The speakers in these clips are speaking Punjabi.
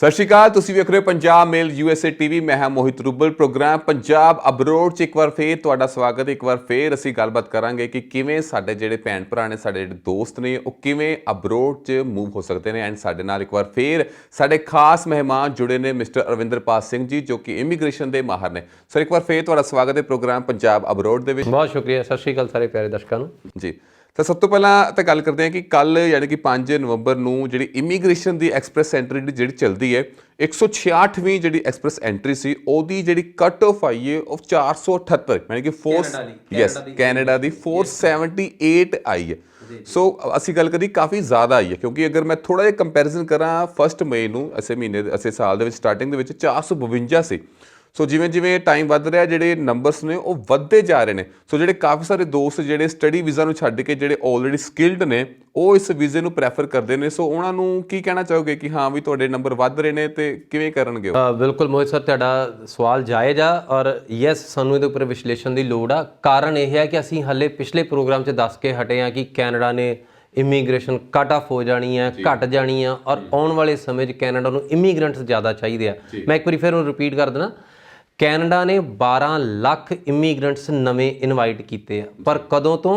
ਸਤਿ ਸ਼੍ਰੀ ਅਕਾਲ। ਤੁਸੀਂ ਵੇਖ ਰਹੇ ਹੋ ਪੰਜਾਬ ਮੇਲ USA ਟੀਵੀ। ਮੈਂ ਹਾਂ ਮੋਹਿਤ ਰੂਬਲ। ਪ੍ਰੋਗਰਾਮ ਪੰਜਾਬ ਅਬਰੋਡ 'ਚ ਇੱਕ ਵਾਰ ਫੇਰ ਤੁਹਾਡਾ ਸਵਾਗਤ। ਇੱਕ ਵਾਰ ਫੇਰ ਅਸੀਂ ਗੱਲਬਾਤ ਕਰਾਂਗੇ ਕਿ ਕਿਵੇਂ ਸਾਡੇ ਜਿਹੜੇ ਭੈਣ ਭਰਾ ਨੇ, ਸਾਡੇ ਜਿਹੜੇ ਦੋਸਤ ਨੇ, ਉਹ ਕਿਵੇਂ ਅਬਰੋਡ 'ਚ ਮੂਵ ਹੋ ਸਕਦੇ ਨੇ। ਐਂਡ ਸਾਡੇ ਨਾਲ ਇੱਕ ਵਾਰ ਫੇਰ ਸਾਡੇ ਖਾਸ ਮਹਿਮਾਨ ਜੁੜੇ ਨੇ, ਮਿਸਟਰ ਅਰਵਿੰਦਰਪਾਲ ਸਿੰਘ ਜੀ, ਜੋ ਕਿ ਇਮੀਗ੍ਰੇਸ਼ਨ ਦੇ ਮਾਹਰ ਨੇ। ਸਰ ਇੱਕ ਵਾਰ ਫੇਰ ਤੁਹਾਡਾ ਸਵਾਗਤ ਹੈ ਪ੍ਰੋਗਰਾਮ ਪੰਜਾਬ ਅਬਰੋਡ ਦੇ ਵਿੱਚ। ਬਹੁਤ ਸ਼ੁਕਰੀਆ। ਸਤਿ ਸ਼੍ਰੀ ਅਕਾਲ ਸਾਰੇ ਪਿਆਰੇ ਦਰਸ਼ਕਾਂ ਨੂੰ ਜੀ। ਤਾਂ ਸਭ ਤੋਂ ਪਹਿਲਾਂ ਤਾਂ ਗੱਲ ਕਰਦੇ ਹਾਂ ਕਿ ਕੱਲ੍ਹ ਯਾਨੀ ਕਿ 5 ਨਵੰਬਰ ਨੂੰ ਜਿਹੜੀ ਇਮੀਗ੍ਰੇਸ਼ਨ ਦੀ ਐਕਸਪ੍ਰੈਸ ਐਂਟਰੀ ਜਿਹੜੀ ਚੱਲਦੀ ਹੈ, 166ਵੀਂ ਜਿਹੜੀ ਐਕਸਪ੍ਰੈਸ ਐਂਟਰੀ ਸੀ, ਉਹਦੀ ਜਿਹੜੀ ਕੱਟ ਆਫ ਆਈ ਹੈ ਉਹ 478, ਯਾਨੀ ਕਿ ਕੈਨੇਡਾ ਦੀ 478 ਆਈ ਹੈ। ਸੋ ਅਸੀਂ ਗੱਲ ਕਰੀ ਕਾਫੀ ਜ਼ਿਆਦਾ ਆਈ ਹੈ, ਕਿਉਂਕਿ ਅਗਰ ਮੈਂ ਥੋੜ੍ਹਾ ਜਿਹਾ ਕੰਪੈਰੀਜ਼ਨ ਕਰਾਂ 1 ਮਈ ਨੂੰ, ਅਸੇ ਮਹੀਨੇ ਅਸੇ ਸਾਲ ਦੇ ਵਿੱਚ ਸਟਾਰਟਿੰਗ ਦੇ ਵਿੱਚ 452 ਸੀ। ਸੋ ਜਿਵੇਂ ਜਿਵੇਂ ਟਾਈਮ ਵੱਧ ਰਿਹਾ, ਜਿਹੜੇ ਨੰਬਰਸ ਨੇ ਉਹ ਵੱਧਦੇ ਜਾ ਰਹੇ ਨੇ। ਸੋ ਜਿਹੜੇ ਕਾਫੀ ਸਾਰੇ ਦੋਸਤ ਜਿਹੜੇ ਸਟੱਡੀ ਵੀਜ਼ਾ ਨੂੰ ਛੱਡ ਕੇ ਜਿਹੜੇ ਆਲਰੇਡੀ ਸਕਿਲਡ ਨੇ, ਉਹ ਇਸ ਵੀਜ਼ੇ ਨੂੰ ਪ੍ਰੈਫਰ ਕਰਦੇ ਨੇ। ਸੋ ਉਹਨਾਂ ਨੂੰ ਕੀ ਕਹਿਣਾ ਚਾਹੋਗੇ ਕਿ ਹਾਂ ਵੀ ਤੁਹਾਡੇ ਨੰਬਰ ਵੱਧ ਰਹੇ ਨੇ ਤੇ ਕਿਵੇਂ ਕਰਨਗੇ ਉਹ? ਬਿਲਕੁਲ ਮੋਹਿਤ ਸਰ, ਤੁਹਾਡਾ ਸਵਾਲ ਜਾਇਜ਼ ਆ ਔਰ ਯੈਸ, ਸਾਨੂੰ ਇਹਦੇ ਉੱਪਰ ਵਿਸ਼ਲੇਸ਼ਣ ਦੀ ਲੋੜ ਆ। ਕਾਰਨ ਇਹ ਹੈ ਕਿ ਅਸੀਂ ਹਾਲੇ ਪਿਛਲੇ ਪ੍ਰੋਗਰਾਮ 'ਚ ਦੱਸ ਕੇ ਹਟੇ ਹਾਂ ਕਿ ਕੈਨੇਡਾ ਨੇ ਇਮੀਗ੍ਰੇਸ਼ਨ ਕੱਟ ਆਫ ਹੋ ਜਾਣੀ ਹੈ, ਘਟ ਜਾਣੀ ਆ, ਔਰ ਆਉਣ ਵਾਲੇ ਸਮੇਂ 'ਚ ਕੈਨੇਡਾ ਨੂੰ ਇਮੀਗ੍ਰੈਂਟਸ ਜ਼ਿਆਦਾ ਚਾਹੀਦੇ ਆ। ਮੈਂ ਇੱਕ ਵਾਰੀ ਫਿਰ ਉਹਨੂੰ ਰਿਪੀਟ ਕਰ ਦੇਣਾ, ਕੈਨੇਡਾ ਨੇ 12 ਲੱਖ ਇਮੀਗ੍ਰੈਂਟਸ ਨਵੇਂ ਇਨਵਾਈਟ ਕੀਤੇ ਆ, ਪਰ ਕਦੋਂ ਤੋਂ?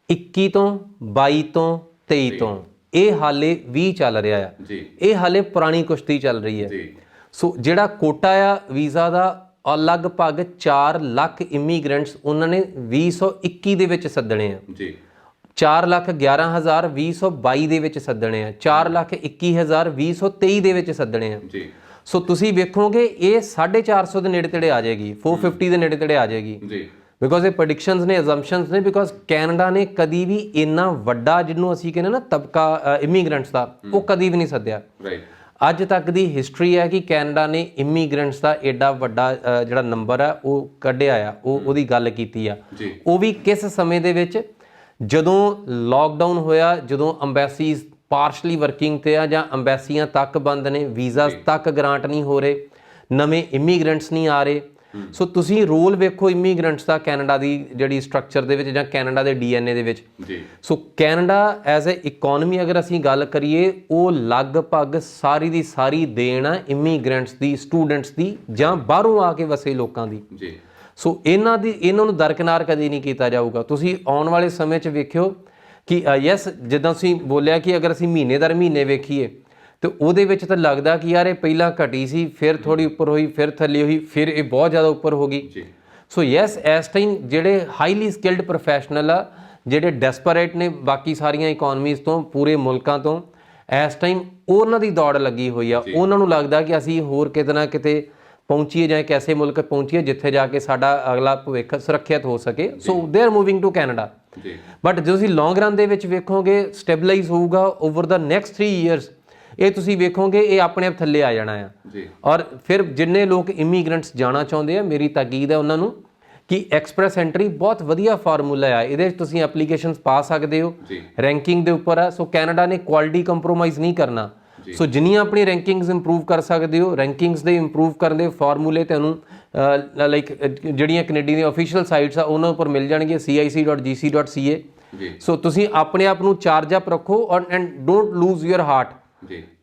21 ਤੋਂ 22 ਤੋਂ 23 ਤੋਂ। ਇਹ ਹਾਲੇ 20 ਚੱਲ ਰਿਹਾ ਆ, ਇਹ ਹਾਲੇ ਪੁਰਾਣੀ ਕੁਸ਼ਤੀ ਚੱਲ ਰਹੀ ਹੈ। ਸੋ ਜਿਹੜਾ ਕੋਟਾ ਆ ਵੀਜ਼ਾ ਦਾ, ਲਗਭਗ 4 ਲੱਖ ਇਮੀਗ੍ਰੈਂਟਸ ਉਹਨਾਂ ਨੇ 2021 ਦੇ ਵਿੱਚ ਸੱਦਣੇ ਆ। 4,11,000 2022 ਦੇ ਵਿੱਚ ਸੱਦਣੇ ਆ, 4,21,000 2023 ਦੇ ਵਿੱਚ ਸੱਦਣੇ ਆ। ਸੋ ਤੁਸੀਂ ਵੇਖੋਗੇ ਇਹ 450 ਦੇ ਨੇੜੇ ਤੇੜੇ ਆ ਜਾਏਗੀ, 450 ਦੇ ਨੇੜੇ ਤੇੜੇ ਆ ਜਾਏਗੀ। ਬਿਕੋਜ਼ ਇਹ ਪ੍ਰੈਡਿਕਸ਼ਨਸ ਨੇ, ਅਜ਼ੰਪਸ਼ਨਸ ਨੇ। ਬਿਕੋਜ਼ ਕੈਨੇਡਾ ਨੇ ਕਦੀ ਵੀ ਇੰਨਾ ਵੱਡਾ, ਜਿਹਨੂੰ ਅਸੀਂ ਕਹਿੰਦੇ ਨਾ ਤਬਕਾ ਇਮੀਗ੍ਰੈਂਟਸ ਦਾ, ਉਹ ਕਦੀ ਵੀ ਨਹੀਂ ਸੱਦਿਆ। ਅੱਜ ਤੱਕ ਦੀ ਹਿਸਟਰੀ ਹੈ ਕਿ ਕੈਨੇਡਾ ਨੇ ਇਮੀਗ੍ਰੈਂਟਸ ਦਾ ਐਡਾ ਵੱਡਾ ਜਿਹੜਾ ਨੰਬਰ ਹੈ ਉਹ ਕੱਢਿਆ ਆ, ਉਹਦੀ ਗੱਲ ਕੀਤੀ ਆ। ਉਹ ਵੀ ਕਿਸ ਸਮੇਂ ਦੇ ਵਿੱਚ? ਜਦੋਂ ਲੋਕਡਾਊਨ ਹੋਇਆ, ਜਦੋਂ ਅੰਬੈਸੀਜ਼ ਪਾਰਸ਼ਲੀ ਵਰਕਿੰਗ ਤੇ ਆ ਜਾਂ ਅੰਬੈਸੀਆਂ ਤੱਕ ਬੰਦ ਨੇ, ਵੀਜ਼ਾ ਤੱਕ ਗ੍ਰਾਂਟ ਨਹੀਂ ਹੋ ਰਹੇ, ਨਵੇਂ ਇਮੀਗ੍ਰੈਂਟਸ ਨਹੀਂ ਆ ਰਹੇ। ਸੋ ਤੁਸੀਂ ਰੋਲ ਵੇਖੋ ਇਮੀਗ੍ਰੈਂਟਸ ਦਾ ਕੈਨੇਡਾ ਦੀ ਜਿਹੜੀ ਸਟਰਕਚਰ ਦੇ ਵਿੱਚ ਜਾਂ ਕੈਨੇਡਾ ਦੇ DNA ਦੇ ਵਿੱਚ। ਸੋ ਕੈਨੇਡਾ ਐਜ਼ ਏ ਇਕੋਨਮੀ ਅਗਰ ਅਸੀਂ ਗੱਲ ਕਰੀਏ, ਉਹ ਲਗਭਗ ਸਾਰੀ ਦੀ ਸਾਰੀ ਦੇਣ ਆ ਇਮੀਗ੍ਰੈਂਟਸ ਦੀ, ਸਟੂਡੈਂਟਸ ਦੀ, ਜਾਂ ਬਾਹਰੋਂ ਆ ਕੇ ਵਸੇ ਲੋਕਾਂ ਦੀ। ਸੋ ਇਹਨਾਂ ਨੂੰ ਦਰਕਿਨਾਰ ਕਦੇ ਨਹੀਂ ਕੀਤਾ ਜਾਊਗਾ। ਤੁਸੀਂ ਆਉਣ ਵਾਲੇ ਸਮੇਂ 'ਚ ਵੇਖਿਓ ਕਿ ਯੈਸ, ਜਿੱਦਾਂ ਤੁਸੀਂ ਬੋਲਿਆ ਕਿ ਅਗਰ ਅਸੀਂ ਮਹੀਨੇ ਦਰ ਮਹੀਨੇ ਵੇਖੀਏ ਤੇ ਉਹਦੇ ਵਿੱਚ ਤਾਂ ਲੱਗਦਾ ਕਿ ਯਾਰ ਇਹ ਪਹਿਲਾਂ ਘਟੀ ਸੀ, ਫਿਰ ਥੋੜ੍ਹੀ ਉੱਪਰ ਹੋਈ, ਫਿਰ ਥੱਲੇ ਹੋਈ, ਫਿਰ ਇਹ ਬਹੁਤ ਜ਼ਿਆਦਾ ਉੱਪਰ ਹੋ ਗਈ। ਸੋ ਯੈਸ, ਇਸ ਟਾਈਮ ਜਿਹੜੇ ਹਾਈਲੀ ਸਕਿਲਡ ਪ੍ਰੋਫੈਸ਼ਨਲ ਆ, ਜਿਹੜੇ ਡੈਸਪਰੇਟ ਨੇ ਬਾਕੀ ਸਾਰੀਆਂ ਇਕੋਨਮੀਜ਼ ਤੋਂ, ਪੂਰੇ ਮੁਲਕਾਂ ਤੋਂ, ਇਸ ਟਾਈਮ ਉਹਨਾਂ ਦੀ ਦੌੜ ਲੱਗੀ ਹੋਈ ਆ। ਉਹਨਾਂ ਨੂੰ ਲੱਗਦਾ ਕਿ ਅਸੀਂ ਹੋਰ ਕਿਤੇ ਨਾ ਕਿਤੇ ਪਹੁੰਚੀਏ ਜਾਂ ਇੱਕ ਐਸੇ ਮੁਲਕ ਪਹੁੰਚੀਏ ਜਿੱਥੇ ਜਾ ਕੇ ਸਾਡਾ ਅਗਲਾ ਭਵਿੱਖ ਸੁਰੱਖਿਅਤ ਹੋ ਸਕੇ। So they are moving to Canada. But ਜੇ ਤੁਸੀਂ ਲੌਂਗ ਰਨ ਦੇ ਵਿੱਚ ਵੇਖੋਗੇ, ਸਟੇਬਲਾਈਜ਼ ਹੋਊਗਾ ਓਵਰ ਦਾ ਨੈਕਸਟ 3 ਈਅਰਸ। ਇਹ ਤੁਸੀਂ ਵੇਖੋਗੇ ਇਹ ਆਪਣੇ ਆਪ ਥੱਲੇ ਆ ਜਾਣਾ ਆ। ਔਰ ਫਿਰ ਜਿੰਨੇ ਲੋਕ ਇਮੀਗ੍ਰੈਂਟਸ ਜਾਣਾ ਚਾਹੁੰਦੇ ਆ, ਮੇਰੀ ਤਾਕੀਦ ਹੈ ਉਹਨਾਂ ਨੂੰ ਕਿ ਐਕਸਪ੍ਰੈਸ ਐਂਟਰੀ ਬਹੁਤ ਵਧੀਆ ਫਾਰਮੂਲਾ ਆ। ਇਹਦੇ 'ਚ ਤੁਸੀਂ ਐਪਲੀਕੇਸ਼ਨਸ ਪਾ ਸਕਦੇ ਹੋ, ਰੈਂਕਿੰਗ ਦੇ ਉੱਪਰ ਆ। ਸੋ ਕੈਨੇਡਾ ਨੇ ਕੁਆਲਿਟੀ ਕੰਪਰੋਮਾਈਜ਼ ਨਹੀਂ ਕਰਨਾ। ਸੋ ਜਿੰਨੀਆਂ ਆਪਣੀ ਰੈਂਕਿੰਗਸ ਇੰਪਰੂਵ ਕਰ ਸਕਦੇ ਹੋ, ਰੈਂਕਿੰਗਸ ਦੇ ਇੰਪਰੂਵ ਕਰਨ ਦੇ ਫਾਰਮੂਲੇ ਤੁਹਾਨੂੰ ਲਾਈਕ ਜਿਹੜੀਆਂ ਕੈਨੇਡੀਅਨ ਦੀਆਂ ਆਫੀਸ਼ੀਅਲ ਸਾਈਟਸ ਆ ਉਹਨਾਂ ਉੱਪਰ ਮਿਲ ਜਾਣਗੀਆਂ, cic.gc.ca। ਸੋ ਤੁਸੀਂ ਆਪਣੇ ਆਪ ਨੂੰ ਚਾਰਜ ਅਪ ਰੱਖੋ ਔਰ and don't lose your heart.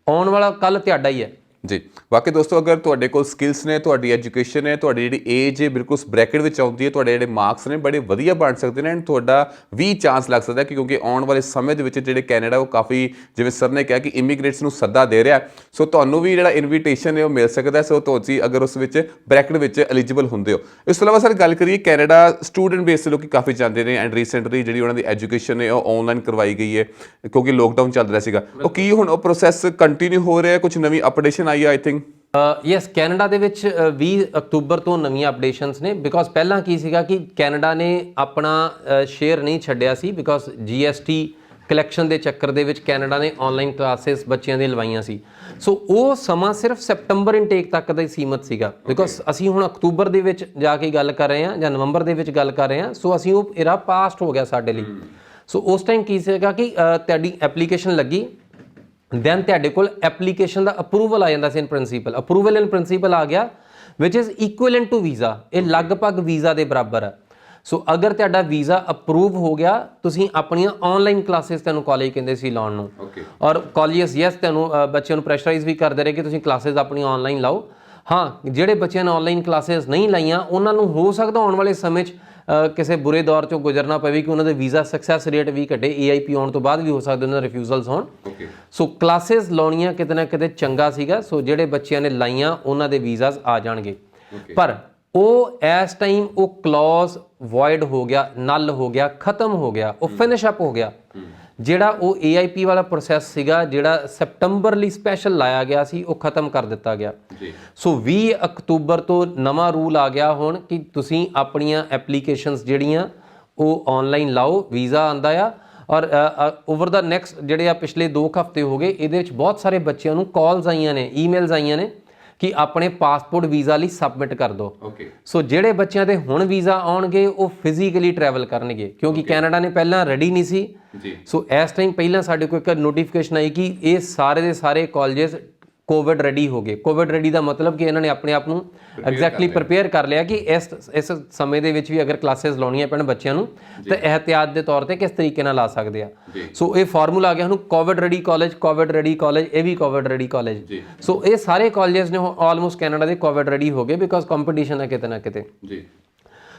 ਆਉਣ ਵਾਲਾ ਕੱਲ੍ਹ ਤੁਹਾਡਾ ਹੀ ਹੈ। ਜੀ ਬਾਕੀ ਦੋਸਤੋ, ਅਗਰ ਤੁਹਾਡੇ ਕੋਲ ਸਕਿੱਲਸ ਨੇ, ਤੁਹਾਡੀ ਐਜੂਕੇਸ਼ਨ ਹੈ, ਤੁਹਾਡੀ ਜਿਹੜੀ ਏਜ ਹੈ ਬਿਲਕੁਲ ਬ੍ਰੈਕਟ ਵਿੱਚ ਆਉਂਦੀ ਹੈ, ਤੁਹਾਡੇ ਜਿਹੜੇ ਮਾਰਕਸ ਨੇ ਬੜੇ ਵਧੀਆ ਬਣ ਸਕਦੇ ਨੇ ਐਂਡ ਤੁਹਾਡਾ ਵੀ ਚਾਂਸ ਲੱਗ ਸਕਦਾ, ਕਿਉਂਕਿ ਆਉਣ ਵਾਲੇ ਸਮੇਂ ਦੇ ਵਿੱਚ ਜਿਹੜੇ ਕੈਨੇਡਾ ਉਹ ਕਾਫੀ, ਜਿਵੇਂ ਸਰ ਨੇ ਕਿਹਾ ਕਿ ਇਮੀਗ੍ਰੇਟਸ ਨੂੰ ਸੱਦਾ ਦੇ ਰਿਹਾ। ਸੋ ਤੁਹਾਨੂੰ ਵੀ ਜਿਹੜਾ ਇਨਵੀਟੇਸ਼ਨ ਹੈ ਉਹ ਮਿਲ ਸਕਦਾ। ਸੋ ਤੁਸੀਂ ਅਗਰ ਉਸ ਵਿੱਚ ਬ੍ਰੈਕਟ ਵਿੱਚ ਐਲੀਜੀਬਲ ਹੁੰਦੇ ਹੋ। ਇਸ ਤੋਂ ਇਲਾਵਾ ਸਰ ਗੱਲ ਕਰੀਏ, ਕੈਨੇਡਾ ਸਟੂਡੈਂਟ ਬੇਸ 'ਤੇ ਲੋਕ ਕਾਫੀ ਜਾਂਦੇ ਨੇ ਐਂਡ ਰੀਸੈਂਟਲੀ ਜਿਹੜੀ ਉਹਨਾਂ ਦੀ ਐਜੂਕੇਸ਼ਨ ਹੈ ਉਹ ਆਨਲਾਈਨ ਕਰਵਾਈ ਗਈ ਹੈ, ਕਿਉਂਕਿ ਲੋਕਡਾਊਨ ਚੱਲ ਰਿਹਾ ਸੀਗਾ। ਉਹ ਕੀ ਹੁਣ ਉਹ ਪ੍ਰੋਸੈਸ ਕੰਟੀਨਿਊ ਹੋ ਰਿਹਾ? ਕੁਝ ਨਵੀਂ ਅਪਡੇਸ਼ਨ ਆਈ ਹੈ ਆਈ ਥਿੰਕ? ਯੈਸ, ਕੈਨੇਡਾ ਦੇ ਵਿੱਚ 20 ਅਕਤੂਬਰ ਤੋਂ ਨਵੀਆਂ ਅਪਡੇਸ਼ਨਸ ਨੇ। ਬਿਕੋਜ਼ ਪਹਿਲਾਂ ਕੀ ਸੀਗਾ ਕਿ ਕੈਨੇਡਾ ਨੇ ਆਪਣਾ ਸ਼ੇਅਰ ਨਹੀਂ ਛੱਡਿਆ ਸੀ, ਬਿਕੋਜ਼ GST ਕਲੈਕਸ਼ਨ ਦੇ ਚੱਕਰ ਦੇ ਵਿੱਚ ਕੈਨੇਡਾ ਨੇ ਆਨਲਾਈਨ ਕਲਾਸਿਸ ਬੱਚਿਆਂ ਦੀਆਂ ਲਵਾਈਆਂ ਸੀ। ਸੋ ਉਹ ਸਮਾਂ ਸਿਰਫ ਸੈਪਟੰਬਰ ਇਨਟੇਕ ਤੱਕ ਦਾ ਹੀ ਸੀਮਤ ਸੀਗਾ। ਬਿਕੋਜ਼ ਅਸੀਂ ਹੁਣ ਅਕਤੂਬਰ ਦੇ ਵਿੱਚ ਜਾ ਕੇ ਗੱਲ ਕਰ ਰਹੇ ਹਾਂ ਜਾਂ ਨਵੰਬਰ ਦੇ ਵਿੱਚ ਗੱਲ ਕਰ ਰਹੇ ਹਾਂ। ਸੋ ਅਸੀਂ ਉਹ ਏਰਾ ਪਾਸਟ ਹੋ ਗਿਆ ਸਾਡੇ ਲਈ। ਸੋ ਉਸ ਟਾਈਮ ਕੀ ਸੀਗਾ ਕਿ ਤੁਹਾਡੀ ਐਪਲੀਕੇਸ਼ਨ ਲੱਗੀ, ਦੈਨ ਤੁਹਾਡੇ ਕੋਲ ਐਪਲੀਕੇਸ਼ਨ ਦਾ ਅਪਰੂਵਲ ਆ ਜਾਂਦਾ ਸੀ। ਇਨ ਪ੍ਰਿੰਸੀਪਲ ਅਪਰੂਵਲ ਇਨ ਪ੍ਰਿੰਸੀਪਲ ਆ ਗਿਆ, ਵਿਚ ਇਜ਼ ਇਕੁਇਲੈਂਟ ਟੂ ਵੀਜ਼ਾ। ਇਹ ਲਗਭਗ ਵੀਜ਼ਾ ਦੇ ਬਰਾਬਰ ਹੈ। ਸੋ ਅਗਰ ਤੁਹਾਡਾ ਵੀਜ਼ਾ ਅਪਰੂਵ ਹੋ ਗਿਆ, ਤੁਸੀਂ ਆਪਣੀਆਂ ਆਨਲਾਈਨ ਕਲਾਸਿਸ ਤੁਹਾਨੂੰ ਕਾਲਜ ਕਹਿੰਦੇ ਸੀ ਲਾਉਣ ਨੂੰ, ਔਰ ਕਾਲਜਸ ਯੈਸ ਤੁਹਾਨੂੰ ਬੱਚਿਆਂ ਨੂੰ ਪ੍ਰੈਸ਼ਰਾਈਜ਼ ਵੀ ਕਰਦੇ ਰਹੇ ਕਿ ਤੁਸੀਂ ਕਲਾਸਿਸ ਆਪਣੀਆਂ ਆਨਲਾਈਨ ਲਾਓ। ਹਾਂ, ਜਿਹੜੇ ਬੱਚਿਆਂ ਨੇ ਆਨਲਾਈਨ ਕਲਾਸਿਸ ਨਹੀਂ ਲਾਈਆਂ ਉਹਨਾਂ ਨੂੰ ਹੋ ਸਕਦਾ ਆਉਣ ਵਾਲੇ ਸਮੇਂ 'ਚ ਕਿਸੇ ਬੁਰੇ ਦੌਰ 'ਚੋਂ ਗੁਜ਼ਰਨਾ ਪਵੇ ਕਿ ਉਹਨਾਂ ਦੇ ਵੀਜ਼ਾ ਸਕਸੈਸ ਰੇਟ ਵੀ ਘਟੇ, AIP ਆਉਣ ਤੋਂ ਬਾਅਦ ਵੀ ਹੋ ਸਕਦਾ ਉਹਨਾਂ ਦੇ ਰਿਫਿਊਜ਼ਲਸ ਹੋਣ। ਸੋ ਕਲਾਸਿਸ ਲਾਉਣੀਆਂ ਕਿਤੇ ਨਾ ਕਿਤੇ ਚੰਗਾ ਸੀਗਾ। ਸੋ ਜਿਹੜੇ ਬੱਚਿਆਂ ਨੇ ਲਾਈਆਂ ਉਹਨਾਂ ਦੇ ਵੀਜ਼ਾਸ ਆ ਜਾਣਗੇ, ਪਰ ਉਹ ਇਸ ਟਾਈਮ ਉਹ ਕਲੌਜ਼ ਵੋਇਡ ਹੋ ਗਿਆ, ਨਲ ਹੋ ਗਿਆ, ਖਤਮ ਹੋ ਗਿਆ, ਉਹ ਫਿਨਿਸ਼ ਅਪ ਹੋ ਗਿਆ। ਜਿਹੜਾ ਉਹ AIP ਵਾਲਾ ਪ੍ਰੋਸੈਸ ਸੀਗਾ, ਜਿਹੜਾ ਸੈਪਟੰਬਰ ਲਈ ਸਪੈਸ਼ਲ ਲਾਇਆ ਗਿਆ ਸੀ, ਉਹ ਖਤਮ ਕਰ ਦਿੱਤਾ ਗਿਆ। ਸੋ 20 ਅਕਤੂਬਰ ਤੋਂ ਨਵਾਂ ਰੂਲ ਆ ਗਿਆ ਹੁਣ ਕਿ ਤੁਸੀਂ ਆਪਣੀਆਂ ਐਪਲੀਕੇਸ਼ਨਸ ਜਿਹੜੀਆਂ ਉਹ ਆਨਲਾਈਨ ਲਾਓ। ਵੀਜ਼ਾ ਆਂਦਾ ਆ, ਔਰ ਓਵਰ ਦਾ ਨੈਕਸਟ ਜਿਹੜੇ ਆ ਪਿਛਲੇ 2 ਹਫ਼ਤੇ ਹੋ ਗਏ, ਇਹਦੇ ਵਿੱਚ ਬਹੁਤ ਸਾਰੇ ਬੱਚਿਆਂ ਨੂੰ ਕਾਲਸ ਆਈਆਂ ਨੇ, ਈਮੇਲਸ ਆਈਆਂ ਨੇ ਕਿ ਆਪਣੇ ਪਾਸਪੋਰਟ ਵੀਜ਼ਾ ਲਈ ਸਬਮਿਟ ਕਰ ਦਿਓ। ਸੋ ਜਿਹੜੇ ਬੱਚਿਆਂ ਦੇ ਹੁਣ ਵੀਜ਼ਾ ਆਉਣਗੇ ਉਹ ਫਿਜ਼ੀਕਲੀ ਟਰੈਵਲ ਕਰਨਗੇ, ਕਿਉਂਕਿ ਕੈਨੇਡਾ ਨੇ ਪਹਿਲਾਂ ਰੈਡੀ ਨਹੀਂ ਸੀ। ਸੋ ਇਸ ਟਾਈਮ ਪਹਿਲਾਂ ਸਾਡੇ ਕੋਲ ਇੱਕ ਨੋਟੀਫਿਕੇਸ਼ਨ ਆਈ ਕਿ ਇਹ ਸਾਰੇ ਦੇ ਸਾਰੇ ਕਾਲਜਸ ਕੋਵਿਡ ਰੈਡੀ ਹੋ ਗਏ। ਕੋਵਿਡ ਰੈਡੀ ਦਾ ਮਤਲਬ ਕਿ ਇਹਨਾਂ ਨੇ ਆਪਣੇ ਆਪ ਨੂੰ ਐਗਜ਼ੈਕਟਲੀ ਪ੍ਰਿਪੇਅਰ ਕਰ ਲਿਆ ਕਿ ਇਸ ਸਮੇਂ ਦੇ ਵਿੱਚ ਵੀ ਅਗਰ ਕਲਾਸਿਸ ਲਾਉਣੀਆਂ ਪੈਣ ਬੱਚਿਆਂ ਨੂੰ ਤਾਂ ਇਹਤਿਆਤ ਦੇ ਤੌਰ ਤੇ ਕਿਸ ਤਰੀਕੇ ਨਾਲ ਲਾ ਸਕਦੇ ਆ। ਸੋ ਇਹ ਫਾਰਮੂਲਾ ਆ ਗਿਆ ਹੁਣ Covid ready college, Covid ready college, ਇਹ ਵੀ ਕੋਵਿਡ ਰੈਡੀ ਕਾਲਜ। ਸੋ ਇਹ ਸਾਰੇ ਕਾਲਜਸ ਨੇ ਆਲਮੋਸਟ ਕੈਨੇਡਾ ਦੇ ਕੋਵਿਡ ਰੈਡੀ ਹੋ ਗਏ ਬਿਕਾਜ਼ ਕੰਪੀਟੀਸ਼ਨ ਹੈ ਕਿਤੇ ਨਾ ਕਿਤੇ।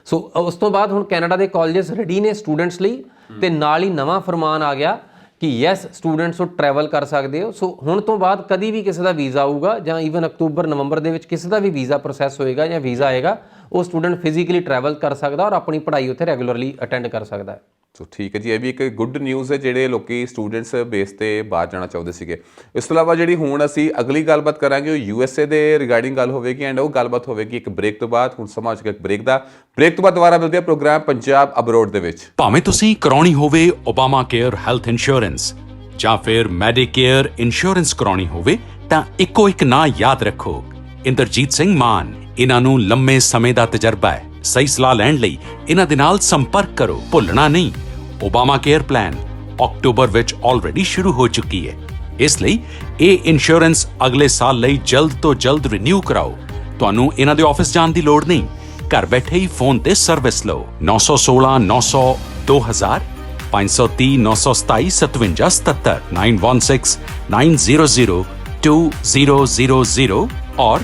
ਸੋ ਉਸ ਤੋਂ ਬਾਅਦ ਹੁਣ ਕੈਨੇਡਾ ਦੇ ਕਾਲਜਸ ਰੈਡੀ ਨੇ ਸਟੂਡੈਂਟਸ ਲਈ, ਤੇ ਨਾਲ ਹੀ ਨਵਾਂ ਫਰਮਾਨ ਆ ਗਿਆ ਕਿ ਯੈਸ ਸਟੂਡੈਂਟਸ ਉਹ ਟਰੈਵਲ ਕਰ ਸਕਦੇ ਹੋ। ਸੋ ਹੁਣ ਤੋਂ ਬਾਅਦ ਕਦੀ ਵੀ ਕਿਸੇ ਦਾ ਵੀਜ਼ਾ ਆਊਗਾ ਜਾਂ ਈਵਨ ਅਕਤੂਬਰ ਨਵੰਬਰ ਦੇ ਵਿੱਚ ਕਿਸੇ ਦਾ ਵੀ ਵੀਜ਼ਾ ਪ੍ਰੋਸੈਸ ਹੋਏਗਾ ਜਾਂ ਵੀਜ਼ਾ ਆਏਗਾ, ਉਹ ਸਟੂਡੈਂਟ ਫਿਜ਼ੀਕਲੀ ਟਰੈਵਲ ਕਰ ਸਕਦਾ ਔਰ ਆਪਣੀ ਪੜ੍ਹਾਈ ਉੱਥੇ ਰੈਗੂਲਰਲੀ ਅਟੈਂਡ ਕਰ ਸਕਦਾ ਹੈ। ਸੋ ਠੀਕ ਹੈ ਜੀ, ਇਹ ਵੀ ਇੱਕ ਗੁੱਡ ਨਿਊਜ਼ ਹੈ ਜਿਹੜੇ ਲੋਕੀ ਸਟੂਡੈਂਟਸ ਬੇਸ ਤੇ ਬਾਹਰ ਜਾਣਾ ਚਾਹੁੰਦੇ ਸੀਗੇ। ਇਸ ਤੋਂ ਇਲਾਵਾ ਜਿਹੜੀ ਹੁਣ ਅਸੀਂ ਅਗਲੀ ਗੱਲਬਾਤ ਕਰਾਂਗੇ ਉਹ USA ਦੇ ਰਿਗਾਰਡਿੰਗ ਗੱਲ ਹੋਵੇਗੀ, ਐਂਡ ਉਹ ਗੱਲਬਾਤ ਹੋਵੇਗੀ ਇੱਕ ਬ੍ਰੇਕ ਤੋਂ ਬਾਅਦ। ਹੁਣ ਸਮਾਂ ਹੋ ਚੁੱਕਾ ਇੱਕ ਬ੍ਰੇਕ ਦਾ। ਬ੍ਰੇਕ ਤੋਂ ਬਾਅਦ ਦੁਬਾਰਾ ਮਿਲਦੇ ਹਾਂ ਪ੍ਰੋਗਰਾਮ ਪੰਜਾਬ ਅਬਰੋਡ ਦੇ ਵਿੱਚ। ਭਾਵੇਂ ਤੁਸੀਂ ਕਰਾਉਣੀ ਹੋਵੇ ਓਬਾਮਾ ਕੇਅਰ ਹੈਲਥ ਇੰਸ਼ੋਰੈਂਸ ਜਾਂ ਫਿਰ ਮੈਡੀਕੇਅਰ ਇੰਸ਼ੋਰੈਂਸ ਕਰਾਉਣੀ ਹੋਵੇ ਤਾਂ ਇੱਕੋ ਇੱਕ ਨਾਂ ਯਾਦ ਰੱਖੋ, ਇੰਦਰਜੀਤ ਸਿੰਘ ਮਾਨ। ਇਹਨਾਂ ਨੂੰ ਲੰਮੇ ਸਮੇਂ ਦਾ ਤਜਰਬਾ ਹੈ। ਸਹੀ ਸਲਾਹ ਲੈਣ ਲਈ ਇਹਨਾਂ ਦੇ ਨਾਲ ਸੰਪਰਕ ਕਰੋ, ਭੁੱਲਣਾ ਨਹੀਂ। ਓਬਾਮਾ ਕੇਅਰ ਪਲਾਨ ਅਕਤੂਬਰ ਵਿੱਚ ਆਲਰੇਡੀ ਸ਼ੁਰੂ ਹੋ ਚੁੱਕੀ ਹੈ, ਇਸ ਲਈ ਇਹ ਇੰਸ਼ੋਰੈਂਸ ਅਗਲੇ ਸਾਲ ਲਈ ਜਲਦ ਤੋਂ ਜਲਦ ਰਿਨਿਊ ਕਰਾਓ। ਤੁਹਾਨੂੰ ਇਹਨਾਂ ਦੇ ਆਫਿਸ ਜਾਣ ਦੀ ਲੋੜ ਨਹੀਂ, ਘਰ ਬੈਠੇ ਹੀ ਫੋਨ ਤੇ ਸਰਵਿਸ ਲਓ। 916 900 2000 530 927 5777 916 900 2000 और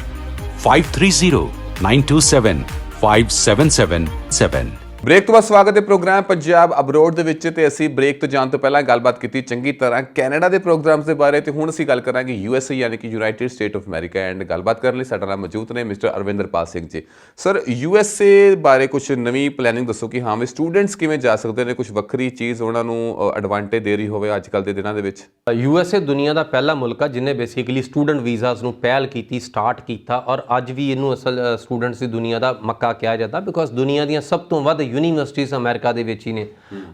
530 927 5777। ਬ੍ਰੇਕ ਤੋਂ ਬਾਅਦ ਸਵਾਗਤ ਹੈ ਪ੍ਰੋਗਰਾਮ ਪੰਜਾਬ ਅਬਰੋਡ ਦੇ ਵਿੱਚ। ਤੇ ਅਸੀਂ ਬ੍ਰੇਕ ਤੋਂ ਜਾਣ ਤੋਂ ਪਹਿਲਾਂ ਗੱਲਬਾਤ ਕੀਤੀ ਚੰਗੀ ਤਰ੍ਹਾਂ ਕੈਨੇਡਾ ਦੇ ਪ੍ਰੋਗਰਾਮਸ ਦੇ ਬਾਰੇ, ਤੇ ਹੁਣ ਅਸੀਂ ਗੱਲ ਕਰਾਂਗੇ USA ਯਾਨੀ ਕਿ United state of America. And ਗੱਲਬਾਤ ਕਰਨ ਲਈ ਸਾਡੇ ਨਾਲ ਮੌਜੂਦ ਨੇ mister Arvinderpal Singh ji. Sir, USA ਬਾਰੇ ਕੁਝ ਨਵੀਂ ਪਲੈਨਿੰਗ ਦੱਸੋ ਕਿ ਹਾਂ ਵੀ ਸਟੂਡੈਂਟਸ ਕਿਵੇਂ ਜਾ ਸਕਦੇ ਨੇ, ਕੁਝ ਵੱਖਰੀ ਚੀਜ਼ ਉਹਨਾਂ ਨੂੰ ਐਡਵਾਂਟੇਜ ਦੇ ਰਹੀ ਹੋਵੇ ਅੱਜ ਕੱਲ੍ਹ ਦੇ ਦਿਨਾਂ ਦੇ ਵਿੱਚ। USA ਦੁਨੀਆ ਦਾ ਪਹਿਲਾ ਮੁਲਕ ਆ ਜਿਹਨੇ ਬੇਸਿਕਲੀ ਸਟੂਡੈਂਟ ਵੀਜ਼ਾਸ ਨੂੰ ਪਹਿਲ ਕੀਤੀ, ਸਟਾਰਟ ਕੀਤਾ, ਔਰ ਅੱਜ ਵੀ ਇਹਨੂੰ ਅਸਲ ਸਟੂਡੈਂਟਸ ਦੀ ਦੁਨੀਆ ਦਾ ਮੱਕਾ ਕਿਹਾ ਜਾਂਦਾ ਬਿਕਾਜ਼ ਦੁਨੀਆ ਦੀਆਂ ਸਭ ਤੋਂ ਵੱਧ ਯੂਨੀਵਰਸਿਟੀਜ਼ ਅਮਰੀਕਾ ਦੇ ਵਿੱਚ ਹੀ ਨੇ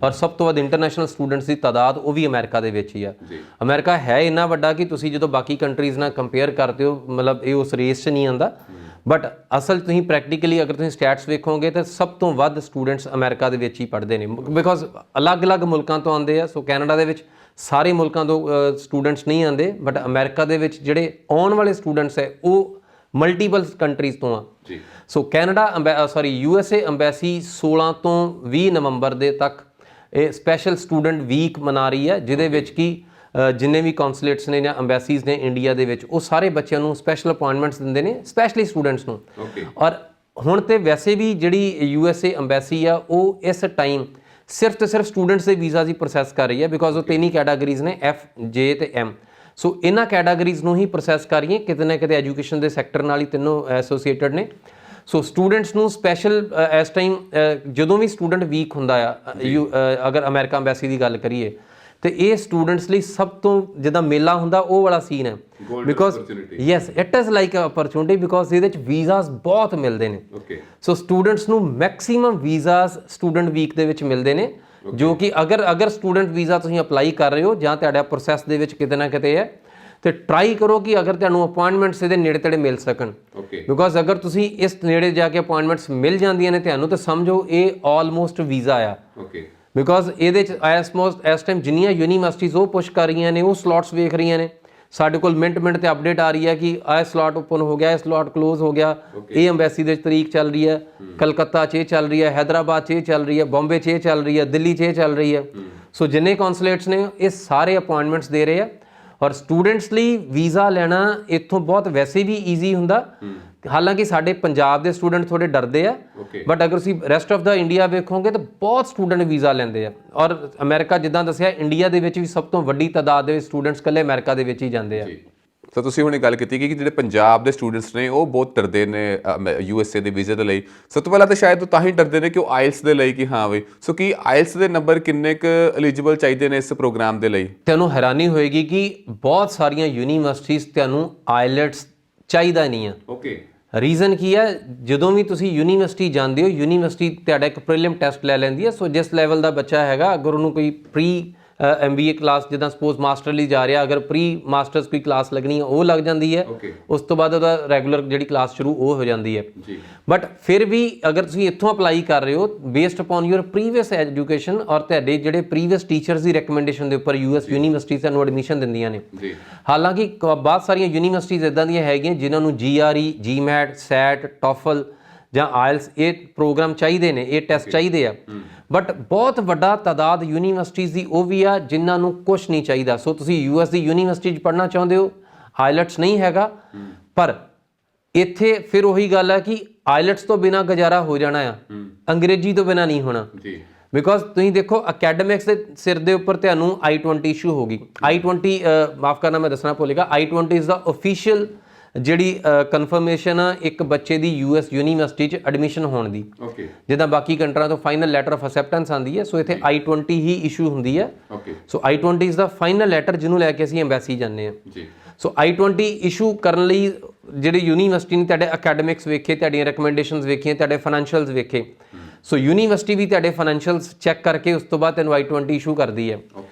ਔਰ ਸਭ ਤੋਂ ਵੱਧ ਇੰਟਰਨੈਸ਼ਨਲ ਸਟੂਡੈਂਟਸ ਦੀ ਤਾਦਾਦ ਉਹ ਵੀ ਅਮਰੀਕਾ ਦੇ ਵਿੱਚ ਹੀ ਆ। ਅਮਰੀਕਾ ਹੈ ਇੰਨਾ ਵੱਡਾ ਕਿ ਤੁਸੀਂ ਜਦੋਂ ਬਾਕੀ ਕੰਟਰੀਜ਼ ਨਾਲ ਕੰਪੇਅਰ ਕਰਦੇ ਹੋ ਮਤਲਬ ਇਹ ਉਸ ਰੇਸ 'ਚ ਨਹੀਂ ਆਉਂਦਾ, ਬਟ ਅਸਲ ਤੁਸੀਂ ਪ੍ਰੈਕਟੀਕਲੀ ਅਗਰ ਤੁਸੀਂ ਸਟੈਟਸ ਵੇਖੋਗੇ ਤਾਂ ਸਭ ਤੋਂ ਵੱਧ ਸਟੂਡੈਂਟਸ ਅਮਰੀਕਾ ਦੇ ਵਿੱਚ ਹੀ ਪੜ੍ਹਦੇ ਨੇ ਬਿਕਾਜ਼ ਅਲੱਗ-ਅਲੱਗ ਮੁਲਕਾਂ ਤੋਂ ਆਉਂਦੇ ਆ। ਸੋ ਕੈਨੇਡਾ ਦੇ ਵਿੱਚ ਸਾਰੇ ਮੁਲਕਾਂ ਤੋਂ ਸਟੂਡੈਂਟਸ ਨਹੀਂ ਆਉਂਦੇ, ਬਟ ਅਮਰੀਕਾ ਦੇ ਵਿੱਚ ਜਿਹੜੇ ਆਉਣ ਵਾਲੇ ਸਟੂਡੈਂਟਸ ਹੈ ਉਹ ਮਲਟੀਪਲ ਕੰਟਰੀਜ਼ ਤੋਂ ਆ। ਸੋ ਕੈਨੇਡਾ USA ਅੰਬੈਸੀ 16 ਤੋਂ 20 ਨਵੰਬਰ ਦੇ ਤੱਕ ਇਹ ਸਪੈਸ਼ਲ ਸਟੂਡੈਂਟ ਵੀਕ ਮਨਾ ਰਹੀ ਹੈ, ਜਿਹਦੇ ਵਿੱਚ ਕਿ ਜਿੰਨੇ ਵੀ ਕੌਂਸੂਲੇਟਸ ਨੇ ਜਾਂ ਅੰਬੈਸੀਜ਼ ਨੇ ਇੰਡੀਆ ਦੇ ਵਿੱਚ ਉਹ ਸਾਰੇ ਬੱਚਿਆਂ ਨੂੰ ਸਪੈਸ਼ਲ ਅਪਾਇੰਟਮੈਂਟਸ ਦਿੰਦੇ ਨੇ, ਸਪੈਸ਼ਲੀ ਸਟੂਡੈਂਟਸ ਨੂੰ। ਔਰ ਹੁਣ ਤੇ ਵੈਸੇ ਵੀ ਜਿਹੜੀ USA ਅੰਬੈਸੀ ਆ ਉਹ ਇਸ ਟਾਈਮ ਸਿਰਫ ਤੇ ਸਿਰਫ ਸਟੂਡੈਂਟਸ ਦੇ ਵੀਜ਼ਾ ਦੀ ਪ੍ਰੋਸੈਸ ਕਰ ਰਹੀ ਹੈ ਬਿਕਾਜ਼ ਉਹ 3 ਕੈਟਾਗਰੀਜ਼ ਨੇ F, J ਤੇ M। ਸੋ ਇਹਨਾਂ ਕੈਟਾਗਰੀਜ਼ ਨੂੰ ਹੀ ਪ੍ਰੋਸੈਸ ਕਰ ਰਹੀਆਂ, ਕਿਤੇ ਨਾ ਕਿਤੇ ਐਜੂਕੇਸ਼ਨ ਦੇ ਸੈਕਟਰ ਨਾਲ ਹੀ ਤਿੰਨੋਂ ਐਸੋਸੀਏਟਡ ਨੇ। ਸੋ ਸਟੂਡੈਂਟਸ ਨੂੰ ਸਪੈਸ਼ਲ ਇਸ ਟਾਈਮ ਜਦੋਂ ਵੀ ਸਟੂਡੈਂਟ ਵੀਕ ਹੁੰਦਾ ਆ ਅਗਰ ਅਮਰੀਕਾ ਅੰਬੈਸੀ ਦੀ ਗੱਲ ਕਰੀਏ ਤੇ ਇਹ ਸਟੂਡੈਂਟਸ ਲਈ ਸਭ ਤੋਂ ਜਿੱਦਾਂ ਮੇਲਾ ਹੁੰਦਾ ਉਹ ਵਾਲਾ ਸੀਨ ਹੈ because yes it is like a opportunity because ਇਹਦੇ ਵਿੱਚ ਵੀਜ਼ਾਸ ਬਹੁਤ ਮਿਲਦੇ ਨੇ। ਸੋ ਸਟੂਡੈਂਟਸ ਨੂੰ ਮੈਕਸਿਮਮ ਵੀਜ਼ਾਸ ਸਟੂਡੈਂਟ ਵੀਕ ਦੇ ਵਿੱਚ ਮਿਲਦੇ ਨੇ, ਜੋ ਕਿ ਅਗਰ ਸਟੂਡੈਂਟ ਵੀਜ਼ਾ ਤੁਸੀਂ ਅਪਲਾਈ ਕਰ ਰਹੇ ਹੋ ਜਾਂ ਤੁਹਾਡਾ ਪ੍ਰੋਸੈਸ ਦੇ ਵਿੱਚ ਕਿਤੇ ਨਾ ਕਿਤੇ ਹੈ ਤੇ ਟਰਾਈ ਕਰੋ ਕਿ ਅਗਰ ਤੁਹਾਨੂੰ ਅਪਾਇੰਟਮੈਂਟਸ ਇਹਦੇ ਨੇੜੇ ਤੇੜੇ ਮਿਲ ਸਕਣ ਬਿਕਾਜ਼ ਅਗਰ ਤੁਸੀਂ ਇਸ ਨੇੜੇ ਜਾ ਕੇ ਅਪਾਇੰਟਮੈਂਟਸ ਮਿਲ ਜਾਂਦੀਆਂ ਨੇ ਤੁਹਾਨੂੰ ਤਾਂ ਸਮਝੋ ਇਹ ਆਲਮੋਸਟ ਵੀਜ਼ਾ ਆ ਬਿਕਾਜ਼ ਇਹਦੇ 'ਚ ਇਸ ਟਾਈਮ ਜਿੰਨੀਆਂ ਯੂਨੀਵਰਸਿਟੀਜ਼ ਉਹ ਪੁਸ਼ ਕਰ ਰਹੀਆਂ ਨੇ, ਉਹ ਸਲੋਟਸ ਵੇਖ ਰਹੀਆਂ ਨੇ, ਸਾਡੇ ਕੋਲ ਮਿੰਟ ਤੇ ਅਪਡੇਟ ਆ ਰਹੀ ਹੈ ਕਿ ਇਹ ਸਲੋਟ ਓਪਨ ਹੋ ਗਿਆ, ਇਹ ਸਲੋਟ ਕਲੋਜ਼ ਹੋ ਗਿਆ, ਇਹ ਅੰਬੈਸੀ ਦੇ ਤਰੀਕ ਚੱਲ ਰਹੀ ਹੈ, ਕਲਕੱਤਾ 'ਚ ਇਹ ਚੱਲ ਰਹੀ ਹੈ, ਹੈਦਰਾਬਾਦ 'ਚ ਇਹ ਚੱਲ ਰਹੀ ਹੈ, ਬੰਬੇ 'ਚ ਇਹ ਚੱਲ ਰਹੀ ਹੈ, ਦਿੱਲੀ 'ਚ ਇਹ ਚੱਲ ਰਹੀ ਹੈ। ਸੋ ਜਿੰਨੇ ਕੌਂਸੂਲੇਟਸ ਨੇ ਇਹ ਸਾਰੇ ਅਪਾਇੰਟਮੈਂਟਸ ਦੇ ਰਹੇ ਆ। ਔਰ ਸਟੂਡੈਂਟਸ ਲਈ ਵੀਜ਼ਾ ਲੈਣਾ ਇੱਥੋਂ ਬਹੁਤ ਵੈਸੇ ਵੀ ਈਜ਼ੀ ਹੁੰਦਾ। ਹਾਲਾਂਕਿ ਸਾਡੇ ਪੰਜਾਬ ਦੇ ਸਟੂਡੈਂਟ ਥੋੜੇ ਡਰਦੇ ਆ, ਬਟ ਅਗਰ ਤੁਸੀਂ ਰੈਸਟ ਆਫ ਦਾ ਇੰਡੀਆ ਵੇਖੋਗੇ ਤਾਂ ਬਹੁਤ ਸਟੂਡੈਂਟ ਵੀਜ਼ਾ ਲੈਂਦੇ ਆ। ਔਰ ਅਮਰੀਕਾ ਜਿੱਦਾਂ ਦੱਸਿਆ, ਇੰਡੀਆ ਦੇ ਵਿੱਚ ਵੀ ਸਭ ਤੋਂ ਵੱਡੀ ਤਾਦਾਦ ਦੇ ਵਿੱਚ ਸਟੂਡੈਂਟਸ ਇਕੱਲੇ ਅਮਰੀਕਾ ਦੇ ਵਿੱਚ ਹੀ ਜਾਂਦੇ ਆ। ਤਾਂ ਤੁਸੀਂ ਹੁਣੇ ਗੱਲ ਕੀਤੀ ਕਿ ਜਿਹੜੇ ਪੰਜਾਬ ਦੇ ਸਟੂਡੈਂਟਸ ਨੇ ਉਹ ਬਹੁਤ ਡਰਦੇ ਨੇ USA ਦੇ ਵੀਜ਼ੇ ਦੇ ਲਈ। ਸਭ ਤੋਂ ਪਹਿਲਾਂ ਤਾਂ ਸ਼ਾਇਦ ਉਹ ਤਾਂ ਹੀ ਡਰਦੇ ਨੇ ਕਿ ਉਹ IELTS ਦੇ ਲਈ ਕਿ ਹਾਂ ਬਈ, ਸੋ ਕੀ IELTS ਦੇ ਨੰਬਰ ਕਿੰਨੇ ਕੁ ਐਲੀਜੀਬਲ ਚਾਹੀਦੇ ਨੇ ਇਸ ਪ੍ਰੋਗਰਾਮ ਦੇ ਲਈ? ਤੁਹਾਨੂੰ ਹੈਰਾਨੀ ਹੋਏਗੀ ਕਿ ਬਹੁਤ ਸਾਰੀਆਂ ਯੂਨੀਵਰਸਿਟੀਜ਼ ਤੁਹਾਨੂੰ IELTS ਚਾਹੀਦਾ ਨਹੀਂ ਆ। ਰੀਜ਼ਨ ਕੀ ਹੈ? ਜਦੋਂ ਵੀ ਤੁਸੀਂ ਯੂਨੀਵਰਸਿਟੀ ਜਾਂਦੇ ਹੋ, ਯੂਨੀਵਰਸਿਟੀ ਤੁਹਾਡਾ ਇੱਕ ਪ੍ਰੀਲਿਮ ਟੈਸਟ ਲੈ ਲੈਂਦੀ ਹੈ। ਸੋ ਜਿਸ ਲੈਵਲ ਦਾ ਬੱਚਾ ਹੈਗਾ, ਅਗਰ ਉਹਨੂੰ ਕੋਈ ਪ੍ਰੀ MBA ਕਲਾਸ, ਜਿੱਦਾਂ ਸਪੋਜ਼ ਮਾਸਟਰ ਲਈ ਜਾ ਰਿਹਾ, ਅਗਰ ਪ੍ਰੀ ਮਾਸਟਰਸ ਕੋਈ ਕਲਾਸ ਲੱਗਣੀ ਹੈ ਉਹ ਲੱਗ ਜਾਂਦੀ ਹੈ। ਉਸ ਤੋਂ ਬਾਅਦ ਉਹਦਾ ਰੈਗੂਲਰ ਜਿਹੜੀ ਕਲਾਸ ਸ਼ੁਰੂ ਉਹ ਹੋ ਜਾਂਦੀ ਹੈ। ਬਟ ਫਿਰ ਵੀ ਅਗਰ ਤੁਸੀਂ ਇੱਥੋਂ ਅਪਲਾਈ ਕਰ ਰਹੇ ਹੋ based upon your previous education ਔਰ ਤੁਹਾਡੇ ਜਿਹੜੇ ਪ੍ਰੀਵੀਅਸ ਟੀਚਰਸ ਦੀ ਰეკਮੈਂਡੇਸ਼ਨ ਦੇ ਉੱਪਰ US ਯੂਨੀਵਰਸਿਟੀ ਤੁਹਾਨੂੰ ਐਡਮਿਸ਼ਨ ਦਿੰਦੀਆਂ ਨੇ। ਹਾਲਾਂਕਿ ਬਹੁਤ ਸਾਰੀਆਂ ਯੂਨੀਵਰਸਿਟੀਜ਼ ਇੱਦਾਂ ਦੀਆਂ ਹੈਗੀਆਂ ਜਿਨ੍ਹਾਂ ਨੂੰ GRE, GMAT, SAT, TOEFL ਜਾਂ IELTS ਇਹ ਪ੍ਰੋਗਰਾਮ ਚਾਹੀਦੇ ਨੇ, ਇਹ ਟੈਸਟ ਚਾਹੀਦੇ ਆ। ਬਟ ਬਹੁਤ ਵੱਡਾ ਤਾਦਾਦ ਯੂਨੀਵਰਸਿਟੀਜ਼ ਦੀ ਉਹ ਵੀ ਆ ਜਿਨ੍ਹਾਂ ਨੂੰ ਕੁਛ ਨਹੀਂ ਚਾਹੀਦਾ। ਸੋ ਤੁਸੀਂ US ਦੀ ਯੂਨੀਵਰਸਿਟੀ 'ਚ ਪੜ੍ਹਨਾ ਚਾਹੁੰਦੇ ਹੋ, IELTS ਨਹੀਂ ਹੈਗਾ, ਪਰ ਇੱਥੇ ਫਿਰ ਉਹੀ ਗੱਲ ਹੈ ਕਿ IELTS ਤੋਂ ਬਿਨਾਂ ਗੁਜ਼ਾਰਾ ਹੋ ਜਾਣਾ ਆ, ਅੰਗਰੇਜ਼ੀ ਤੋਂ ਬਿਨਾਂ ਨਹੀਂ ਹੋਣਾ। ਬਿਕੋਜ਼ ਤੁਸੀਂ ਦੇਖੋ ਅਕੈਡਮਿਕਸ ਦੇ ਸਿਰ ਦੇ ਉੱਪਰ ਤੁਹਾਨੂੰ I-20 ਇਸ਼ੂ ਹੋ ਗਈ। I-20 ਮਾਫ ਕਰਨਾ ਮੈਂ ਦੱਸਣਾ ਭੁੱਲੇਗਾ, I-20 ਇਜ਼ ਦਾ ਓਫੀਸ਼ੀਅਲ ਜਿਹੜੀ ਕਨਫਰਮੇਸ਼ਨ ਆ ਇੱਕ ਬੱਚੇ ਦੀ US ਯੂਨੀਵਰਸਿਟੀ 'ਚ ਐਡਮਿਸ਼ਨ ਹੋਣ ਦੀ। ਜਿੱਦਾਂ ਬਾਕੀ ਕੰਟਰੀਆਂ ਤੋਂ ਫਾਈਨਲ ਲੈਟਰ ਆਫ ਅਸੈਪਟੈਂਸ ਆਉਂਦੀ ਹੈ, ਸੋ ਇੱਥੇ I-20 ਹੀ ਇਸ਼ੂ ਹੁੰਦੀ ਹੈ। ਸੋ I-20 is the final letter ਜਿਹਨੂੰ ਲੈ ਕੇ ਅਸੀਂ ਐਮਬੈਸੀ ਜਾਂਦੇ ਹਾਂ। ਸੋ I-20 ਇਸ਼ੂ ਕਰਨ ਲਈ ਜਿਹੜੇ ਯੂਨੀਵਰਸਿਟੀ ਨੇ ਤੁਹਾਡੇ ਅਕੈਡਮਿਕਸ ਵੇਖੇ, ਤੁਹਾਡੀਆਂ ਰეკਮੈਂਡੇਸ਼ਨਸ ਵੇਖੀਆਂ, ਤੁਹਾਡੇ ਫਾਈਨੈਂਸ਼ੀਅਲਸ ਵੇਖੇ। ਸੋ ਯੂਨੀਵਰਸਿਟੀ ਵੀ ਤੁਹਾਡੇ ਫਾਈਨੈਂਸ਼ੀਅਲਸ ਚੈੱਕ ਕਰਕੇ ਉਸ ਤੋਂ ਬਾਅਦ ਤੈਨੂੰ I-20 ਇਸ਼ੂ ਕਰਦੀ ਹੈ।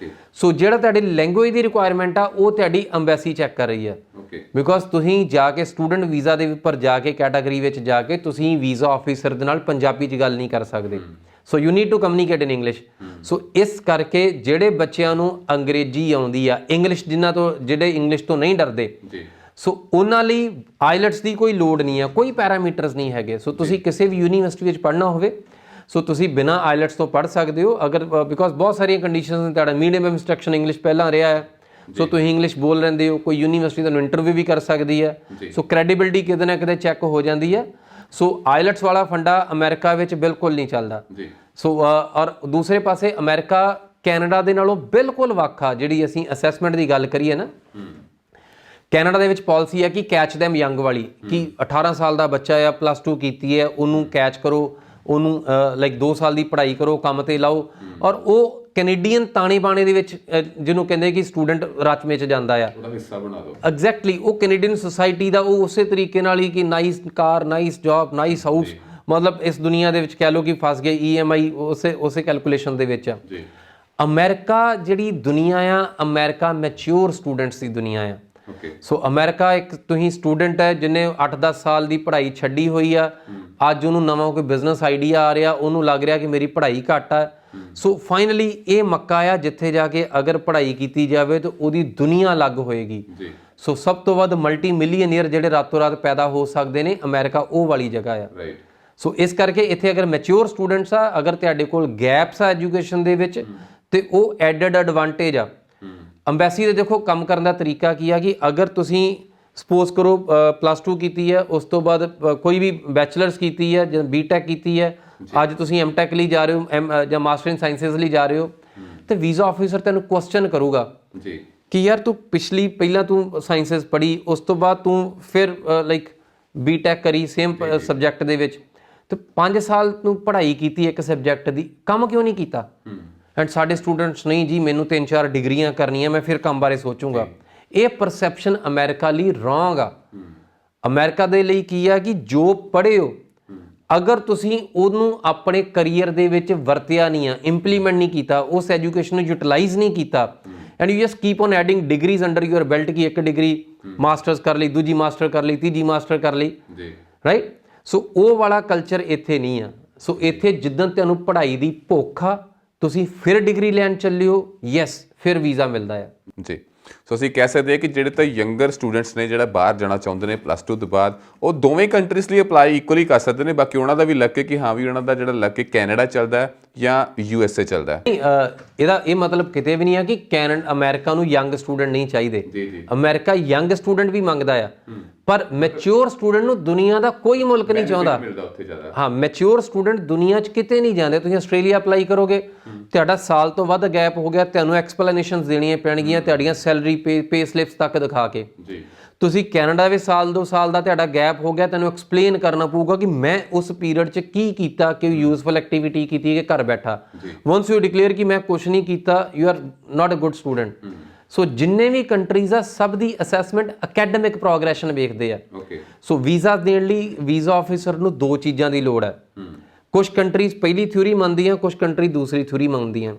ਸੋ ਜਿਹੜਾ ਤੁਹਾਡੀ ਲੈਂਗੁਏਜ ਦੀ ਰਿਕੁਆਇਰਮੈਂਟ ਆ ਉਹ ਤੁਹਾਡੀ ਐਮਬੈਸੀ ਚੈੱਕ ਕਰ ਰਹੀ ਹੈ। ਬਿਕੋਜ਼ ਤੁਸੀਂ ਜਾ ਕੇ ਸਟੂਡੈਂਟ ਵੀਜ਼ਾ ਦੇ ਉੱਪਰ ਜਾ ਕੇ ਕੈਟਾਗਰੀ ਵਿੱਚ ਜਾ ਕੇ ਤੁਸੀਂ ਵੀਜ਼ਾ ਆਫਿਸਰ ਦੇ ਨਾਲ ਪੰਜਾਬੀ 'ਚ ਗੱਲ ਨਹੀਂ ਕਰ ਸਕਦੇ। So you need to communicate in English. So ਇਸ ਕਰਕੇ ਜਿਹੜੇ ਬੱਚਿਆਂ ਨੂੰ ਅੰਗਰੇਜ਼ੀ ਆਉਂਦੀ ਆ, ਇੰਗਲਿਸ਼ ਜਿਨ੍ਹਾਂ ਤੋਂ ਜਿਹੜੇ ਇੰਗਲਿਸ਼ ਤੋਂ ਨਹੀਂ ਡਰਦੇ, ਸੋ ਉਹਨਾਂ ਲਈ IELTS ਦੀ ਕੋਈ ਲੋੜ ਨਹੀਂ ਆ, ਕੋਈ ਪੈਰਾਮੀਟਰਸ ਨਹੀਂ ਹੈਗੇ। ਸੋ ਤੁਸੀਂ ਕਿਸੇ ਵੀ ਯੂਨੀਵਰਸਿਟੀ ਵਿੱਚ ਪੜ੍ਹਨਾ ਹੋਵੇ ਸੋ ਤੁਸੀਂ ਬਿਨਾਂ IELTS ਤੋਂ ਪੜ੍ਹ ਸਕਦੇ ਹੋ। ਅਗਰ ਬਿਕੋਜ਼ ਬਹੁਤ ਸਾਰੀਆਂ ਕੰਡੀਸ਼ਨਸ ਨੇ, ਤੁਹਾਡਾ ਮੀਡੀਅਮ ਇੰਸਟਰਕਸ਼ਨ ਇੰਗਲਿਸ਼ ਪਹਿਲਾਂ ਰਿਹਾ ਹੈ, ਸੋ ਤੁਸੀਂ ਇੰਗਲਿਸ਼ ਬੋਲ ਲੈਂਦੇ ਹੋ, ਕੋਈ ਯੂਨੀਵਰਸਿਟੀ ਤੁਹਾਨੂੰ ਇੰਟਰਵਿਊ ਵੀ ਕਰ ਸਕਦੀ ਹੈ। ਸੋ ਕ੍ਰੈਡੀਬਿਲਿਟੀ ਕਿਤੇ ਨਾ ਕਿਤੇ ਚੈੱਕ ਹੋ ਜਾਂਦੀ ਹੈ। ਸੋ IELTS ਵਾਲਾ ਫੰਡਾ ਅਮਰੀਕਾ ਵਿੱਚ ਬਿਲਕੁਲ ਨਹੀਂ ਚੱਲਦਾ। ਸੋ ਔਰ ਦੂਸਰੇ ਪਾਸੇ ਅਮਰੀਕਾ ਕੈਨੇਡਾ ਦੇ ਨਾਲੋਂ ਬਿਲਕੁਲ ਵੱਖ ਆ। ਜਿਹੜੀ ਅਸੀਂ ਅਸੈਸਮੈਂਟ ਦੀ ਗੱਲ ਕਰੀਏ ਨਾ, ਕੈਨੇਡਾ ਦੇ ਵਿੱਚ ਪਾਲਿਸੀ ਹੈ ਕਿ ਕੈਚ ਦੈਮ ਯੰਗ ਵਾਲੀ, ਕਿ 18 ਸਾਲ ਦਾ ਬੱਚਾ ਆ, +2 ਕੀਤੀ ਹੈ, ਉਹਨੂੰ ਕੈਚ ਕਰੋ, ਉਹਨੂੰ ਲਾਈਕ 2 ਸਾਲ ਦੀ ਪੜ੍ਹਾਈ ਕਰੋ, ਕੰਮ ਤੇ ਲਾਓ। ਔਰ ਉਹ ਕੈਨੇਡੀਅਨ ਤਾਣੇ ਬਾਣੇ ਦੇ ਵਿੱਚ ਜਿਹਨੂੰ ਕਹਿੰਦੇ ਕਿ ਸਟੂਡੈਂਟ ਰਚਮੇ 'ਚ ਜਾਂਦਾ ਆ, ਉਹਦਾ ਹਿੱਸਾ ਬਣਾ ਦਿਓ। ਐਗਜ਼ੈਕਟਲੀ, ਉਹ ਕੈਨੇਡੀਅਨ ਸੁਸਾਇਟੀ ਦਾ ਉਹ ਉਸੇ ਤਰੀਕੇ ਨਾਲ ਹੀ ਕਿ ਨਾਈਸ ਕਾਰ, ਨਾਈਸ ਜੌਬ, ਨਾਈਸ ਹਾਊਸ, ਮਤਲਬ ਇਸ ਦੁਨੀਆ ਦੇ ਵਿੱਚ ਕਹਿ ਲਓ ਕਿ ਫਸ ਗਏ, EMI ਉਸੇ ਕੈਲਕੂਲੇਸ਼ਨ ਦੇ ਵਿੱਚ ਆ। ਅਮਰੀਕਾ ਜਿਹੜੀ ਦੁਨੀਆ ਆ, ਅਮਰੀਕਾ ਮੈਚਿਓਰ ਸਟੂਡੈਂਟਸ ਦੀ ਦੁਨੀਆ ਆ। ਸੋ ਅਮਰੀਕਾ ਇੱਕ ਤੁਸੀਂ ਸਟੂਡੈਂਟ ਹੈ ਜਿਹਨੇ 8-10 ਸਾਲ ਦੀ ਪੜ੍ਹਾਈ ਛੱਡੀ ਹੋਈ ਆ, ਅੱਜ ਉਹਨੂੰ ਨਵਾਂ ਕੋਈ ਬਿਜ਼ਨਸ ਆਈਡੀਆ ਆ ਰਿਹਾ, ਉਹਨੂੰ ਲੱਗ ਰਿਹਾ ਕਿ ਮੇਰੀ ਪੜ੍ਹਾਈ ਘੱਟ ਆ। ਸੋ ਫਾਈਨਲੀ ਇਹ ਮੱਕਾ ਆ ਜਿੱਥੇ ਜਾ ਕੇ ਅਗਰ ਪੜ੍ਹਾਈ ਕੀਤੀ ਜਾਵੇ ਤਾਂ ਉਹਦੀ ਦੁਨੀਆ ਅਲੱਗ ਹੋਏਗੀ। ਸੋ ਸਭ ਤੋਂ ਵੱਧ ਮਲਟੀ ਮਿਲੀਅਨੀਅਰ ਜਿਹੜੇ ਰਾਤੋਂ ਰਾਤ ਪੈਦਾ ਹੋ ਸਕਦੇ ਨੇ, ਅਮਰੀਕਾ ਉਹ ਵਾਲੀ ਜਗ੍ਹਾ ਆ। ਸੋ ਇਸ ਕਰਕੇ ਇੱਥੇ ਅਗਰ ਮੈਚਿਓਰ ਸਟੂਡੈਂਟਸ ਆ, ਅਗਰ ਤੁਹਾਡੇ ਕੋਲ ਗੈਪਸ ਆ ਐਜੂਕੇਸ਼ਨ ਦੇ ਵਿੱਚ, ਤੇ ਉਹ ਐਡਡ ਐਡਵਾਂਟੇਜ ਆ। ਅੰਬੈਸੀ ਦੇ ਦੇਖੋ ਕੰਮ ਕਰਨ ਦਾ ਤਰੀਕਾ ਕੀ ਆ ਕਿ ਅਗਰ ਤੁਸੀਂ ਸਪੋਜ਼ ਕਰੋ +2 ਕੀਤੀ ਹੈ, ਉਸ ਤੋਂ ਬਾਅਦ ਕੋਈ ਵੀ ਬੈਚਲਰਸ ਕੀਤੀ ਹੈ ਜਾਂ BTech ਕੀਤੀ ਹੈ, ਅੱਜ ਤੁਸੀਂ MTech ਲਈ ਜਾ ਰਹੇ ਹੋ ਜਾਂ ਮਾਸਟਰ ਇਨ ਸਾਇੰਸਿਸ ਲਈ ਜਾ ਰਹੇ ਹੋ, ਤੇ ਵੀਜ਼ਾ ਆਫਿਸਰ ਤੈਨੂੰ ਕੁਐਸਚਨ ਕਰੂਗਾ ਕਿ ਯਾਰ ਤੂੰ ਪਹਿਲਾਂ ਤੂੰ ਸਾਇੰਸਿਸ ਪੜ੍ਹੀ, ਉਸ ਤੋਂ ਬਾਅਦ ਤੂੰ ਫਿਰ ਲਾਈਕ BTech ਕਰੀ ਸੇਮ ਸਬਜੈਕਟ ਦੇ ਵਿੱਚ, ਤੇ 5 ਸਾਲ ਤੂੰ ਪੜ੍ਹਾਈ ਕੀਤੀ ਇੱਕ ਸਬਜੈਕਟ ਦੀ, ਕੰਮ ਕਿਉਂ ਨਹੀਂ ਕੀਤਾ? ਐਂਡ ਸਾਡੇ ਸਟੂਡੈਂਟਸ ਨਹੀਂ ਜੀ, ਮੈਨੂੰ 3-4 ਡਿਗਰੀਆਂ ਕਰਨੀਆਂ, ਮੈਂ ਫਿਰ ਕੰਮ ਬਾਰੇ ਸੋਚੂੰਗਾ। ਇਹ ਪਰਸੈਪਸ਼ਨ ਅਮਰੀਕਾ ਲਈ ਰੋਂਗ ਆ। ਅਮਰੀਕਾ ਦੇ ਲਈ ਕੀ ਆ ਕਿ ਜੋ ਪੜ੍ਹੇ ਹੋ, ਅਗਰ ਤੁਸੀਂ ਉਹਨੂੰ ਆਪਣੇ ਕਰੀਅਰ ਦੇ ਵਿੱਚ ਵਰਤਿਆ ਨਹੀਂ ਆ, ਇੰਪਲੀਮੈਂਟ ਨਹੀਂ ਕੀਤਾ, ਉਸ ਐਜੂਕੇਸ਼ਨ ਨੂੰ ਯੂਟਿਲਾਈਜ਼ ਨਹੀਂ ਕੀਤਾ, and you just keep on adding degrees under your belt, ਕਿ ਇੱਕ ਡਿਗਰੀ ਮਾਸਟਰਸ ਕਰ ਲਈ, ਦੂਜੀ ਮਾਸਟਰ ਕਰ ਲਈ, ਤੀਜੀ ਮਾਸਟਰ ਕਰ ਲਈ, ਰਾਈਟ? ਸੋ ਉਹ ਵਾਲਾ ਕਲਚਰ ਇੱਥੇ ਨਹੀਂ ਆ। ਸੋ ਇੱਥੇ ਜਿੱਦਣ ਤੁਹਾਨੂੰ ਪੜ੍ਹਾਈ ਦੀ ਭੁੱਖ ਆ, ਤੁਸੀਂ ਫਿਰ ਡਿਗਰੀ ਲੈਣ ਚੱਲਿਓ, ਯੈਸ, ਫਿਰ ਵੀਜ਼ਾ ਮਿਲਦਾ ਆ। ਜੀ। ਸੋ ਅਸੀਂ ਕਹਿ ਸਕਦੇ ਹਾਂ ਕਿ ਜਿਹੜੇ ਤਾਂ ਯੰਗਰ ਸਟੂਡੈਂਟਸ ਨੇ ਜਿਹੜਾ ਬਾਹਰ ਜਾਣਾ ਚਾਹੁੰਦੇ ਨੇ +2 ਤੋਂ ਬਾਅਦ, ਉਹ ਦੋਵੇਂ ਕੰਟਰੀਜ਼ ਲਈ ਅਪਲਾਈ ਇਕੁਅਲੀ ਕਰ ਸਕਦੇ ਨੇ। ਬਾਕੀ ਉਹਨਾਂ ਦਾ ਵੀ ਲੱਕ ਹੈ ਕਿ ਹਾਂ ਵੀ ਉਹਨਾਂ ਦਾ ਜਿਹੜਾ ਲੱਕ ਹੈ ਕੈਨੇਡਾ ਚੱਲਦਾ ਹੈ ਜਾਂ USA ਚੱਲਦਾ ਹੈ। ਇਹਦਾ ਇਹ ਮਤਲਬ ਕਿਤੇ ਵੀ ਨਹੀਂ ਆ ਕਿ ਅਮਰੀਕਾ ਨੂੰ ਯੰਗ ਸਟੂਡੈਂਟ ਨਹੀਂ ਚਾਹੀਦੇ। ਅਮਰੀਕਾ ਯੰਗ ਸਟੂਡੈਂਟ ਵੀ ਮੰਗਦਾ ਆ, ਪਰ ਮੈਚੁਰ ਸਟੂਡੈਂਟ ਨੂੰ ਦੁਨੀਆ ਦਾ ਕੋਈ ਮੁਲਕ ਨਹੀਂ ਚਾਹੁੰਦਾ। ਹਾਂ, ਮੈਚੁਰ ਸਟੂਡੈਂਟ ਦੁਨੀਆ 'ਚ ਕਿਤੇ ਨਹੀਂ ਜਾਂਦੇ। ਤੁਸੀਂ ਆਸਟ੍ਰੇਲੀਆ ਅਪਲਾਈ ਕਰੋਗੇ, ਤੁਹਾਡਾ ਸਾਲ ਤੋਂ ਵੱਧ ਗੈਪ ਹੋ ਗਿਆ, ਤੁਹਾਨੂੰ ਐਕਸਪਲੇਨੇਸ਼ਨਸ ਦੇਣੀਆਂ ਪੈਣਗੀਆਂ ਤੁਹਾਡੀਆਂ ਸੈਲਰੀ ਪੇ ਸਲਿਪਸ ਤੱਕ ਦਿਖਾ ਕੇ। ਤੁਸੀਂ ਕੈਨੇਡਾ ਵਿੱਚ ਸਾਲ 2 ਸਾਲ ਦਾ ਤੁਹਾਡਾ ਗੈਪ ਹੋ ਗਿਆ, ਤੁਹਾਨੂੰ ਐਕਸਪਲੇਨ ਕਰਨਾ ਪਊਗਾ ਕਿ ਮੈਂ ਉਸ ਪੀਰੀਅਡ 'ਚ ਕੀ ਕੀਤਾ, ਕਿ ਯੂਜ਼ਫੁਲ ਐਕਟੀਵਿਟੀ ਕੀਤੀ ਕਿ ਘਰ ਬੈਠਾ। ਵਾਂਸ ਯੂ ਡਿਕਲੇਅਰ ਕਿ ਮੈਂ ਕੁਛ ਨਹੀਂ ਕੀਤਾ, you are not a good student. So ਜਿੰਨੇ ਵੀ ਕੰਟਰੀਜ਼ ਆ ਸਭ ਦੀ ਅਸੈਸਮੈਂਟ ਅਕੈਡਮਿਕ ਪ੍ਰੋਗਰੈਸ਼ਨ ਵੇਖਦੇ ਆ। ਸੋ ਵੀਜ਼ਾ ਦੇਣ ਲਈ ਵੀਜ਼ਾ ਆਫਿਸਰ ਨੂੰ 2 ਚੀਜ਼ਾਂ ਦੀ ਲੋੜ ਹੈ। ਕੁਝ ਕੰਟਰੀਜ਼ ਪਹਿਲੀ ਥਿਊਰੀ ਮੰਨਦੀਆਂ, ਕੁਝ ਕੰਟਰੀ ਦੂਸਰੀ ਥਿਊਰੀ ਮੰਗਦੀਆਂ।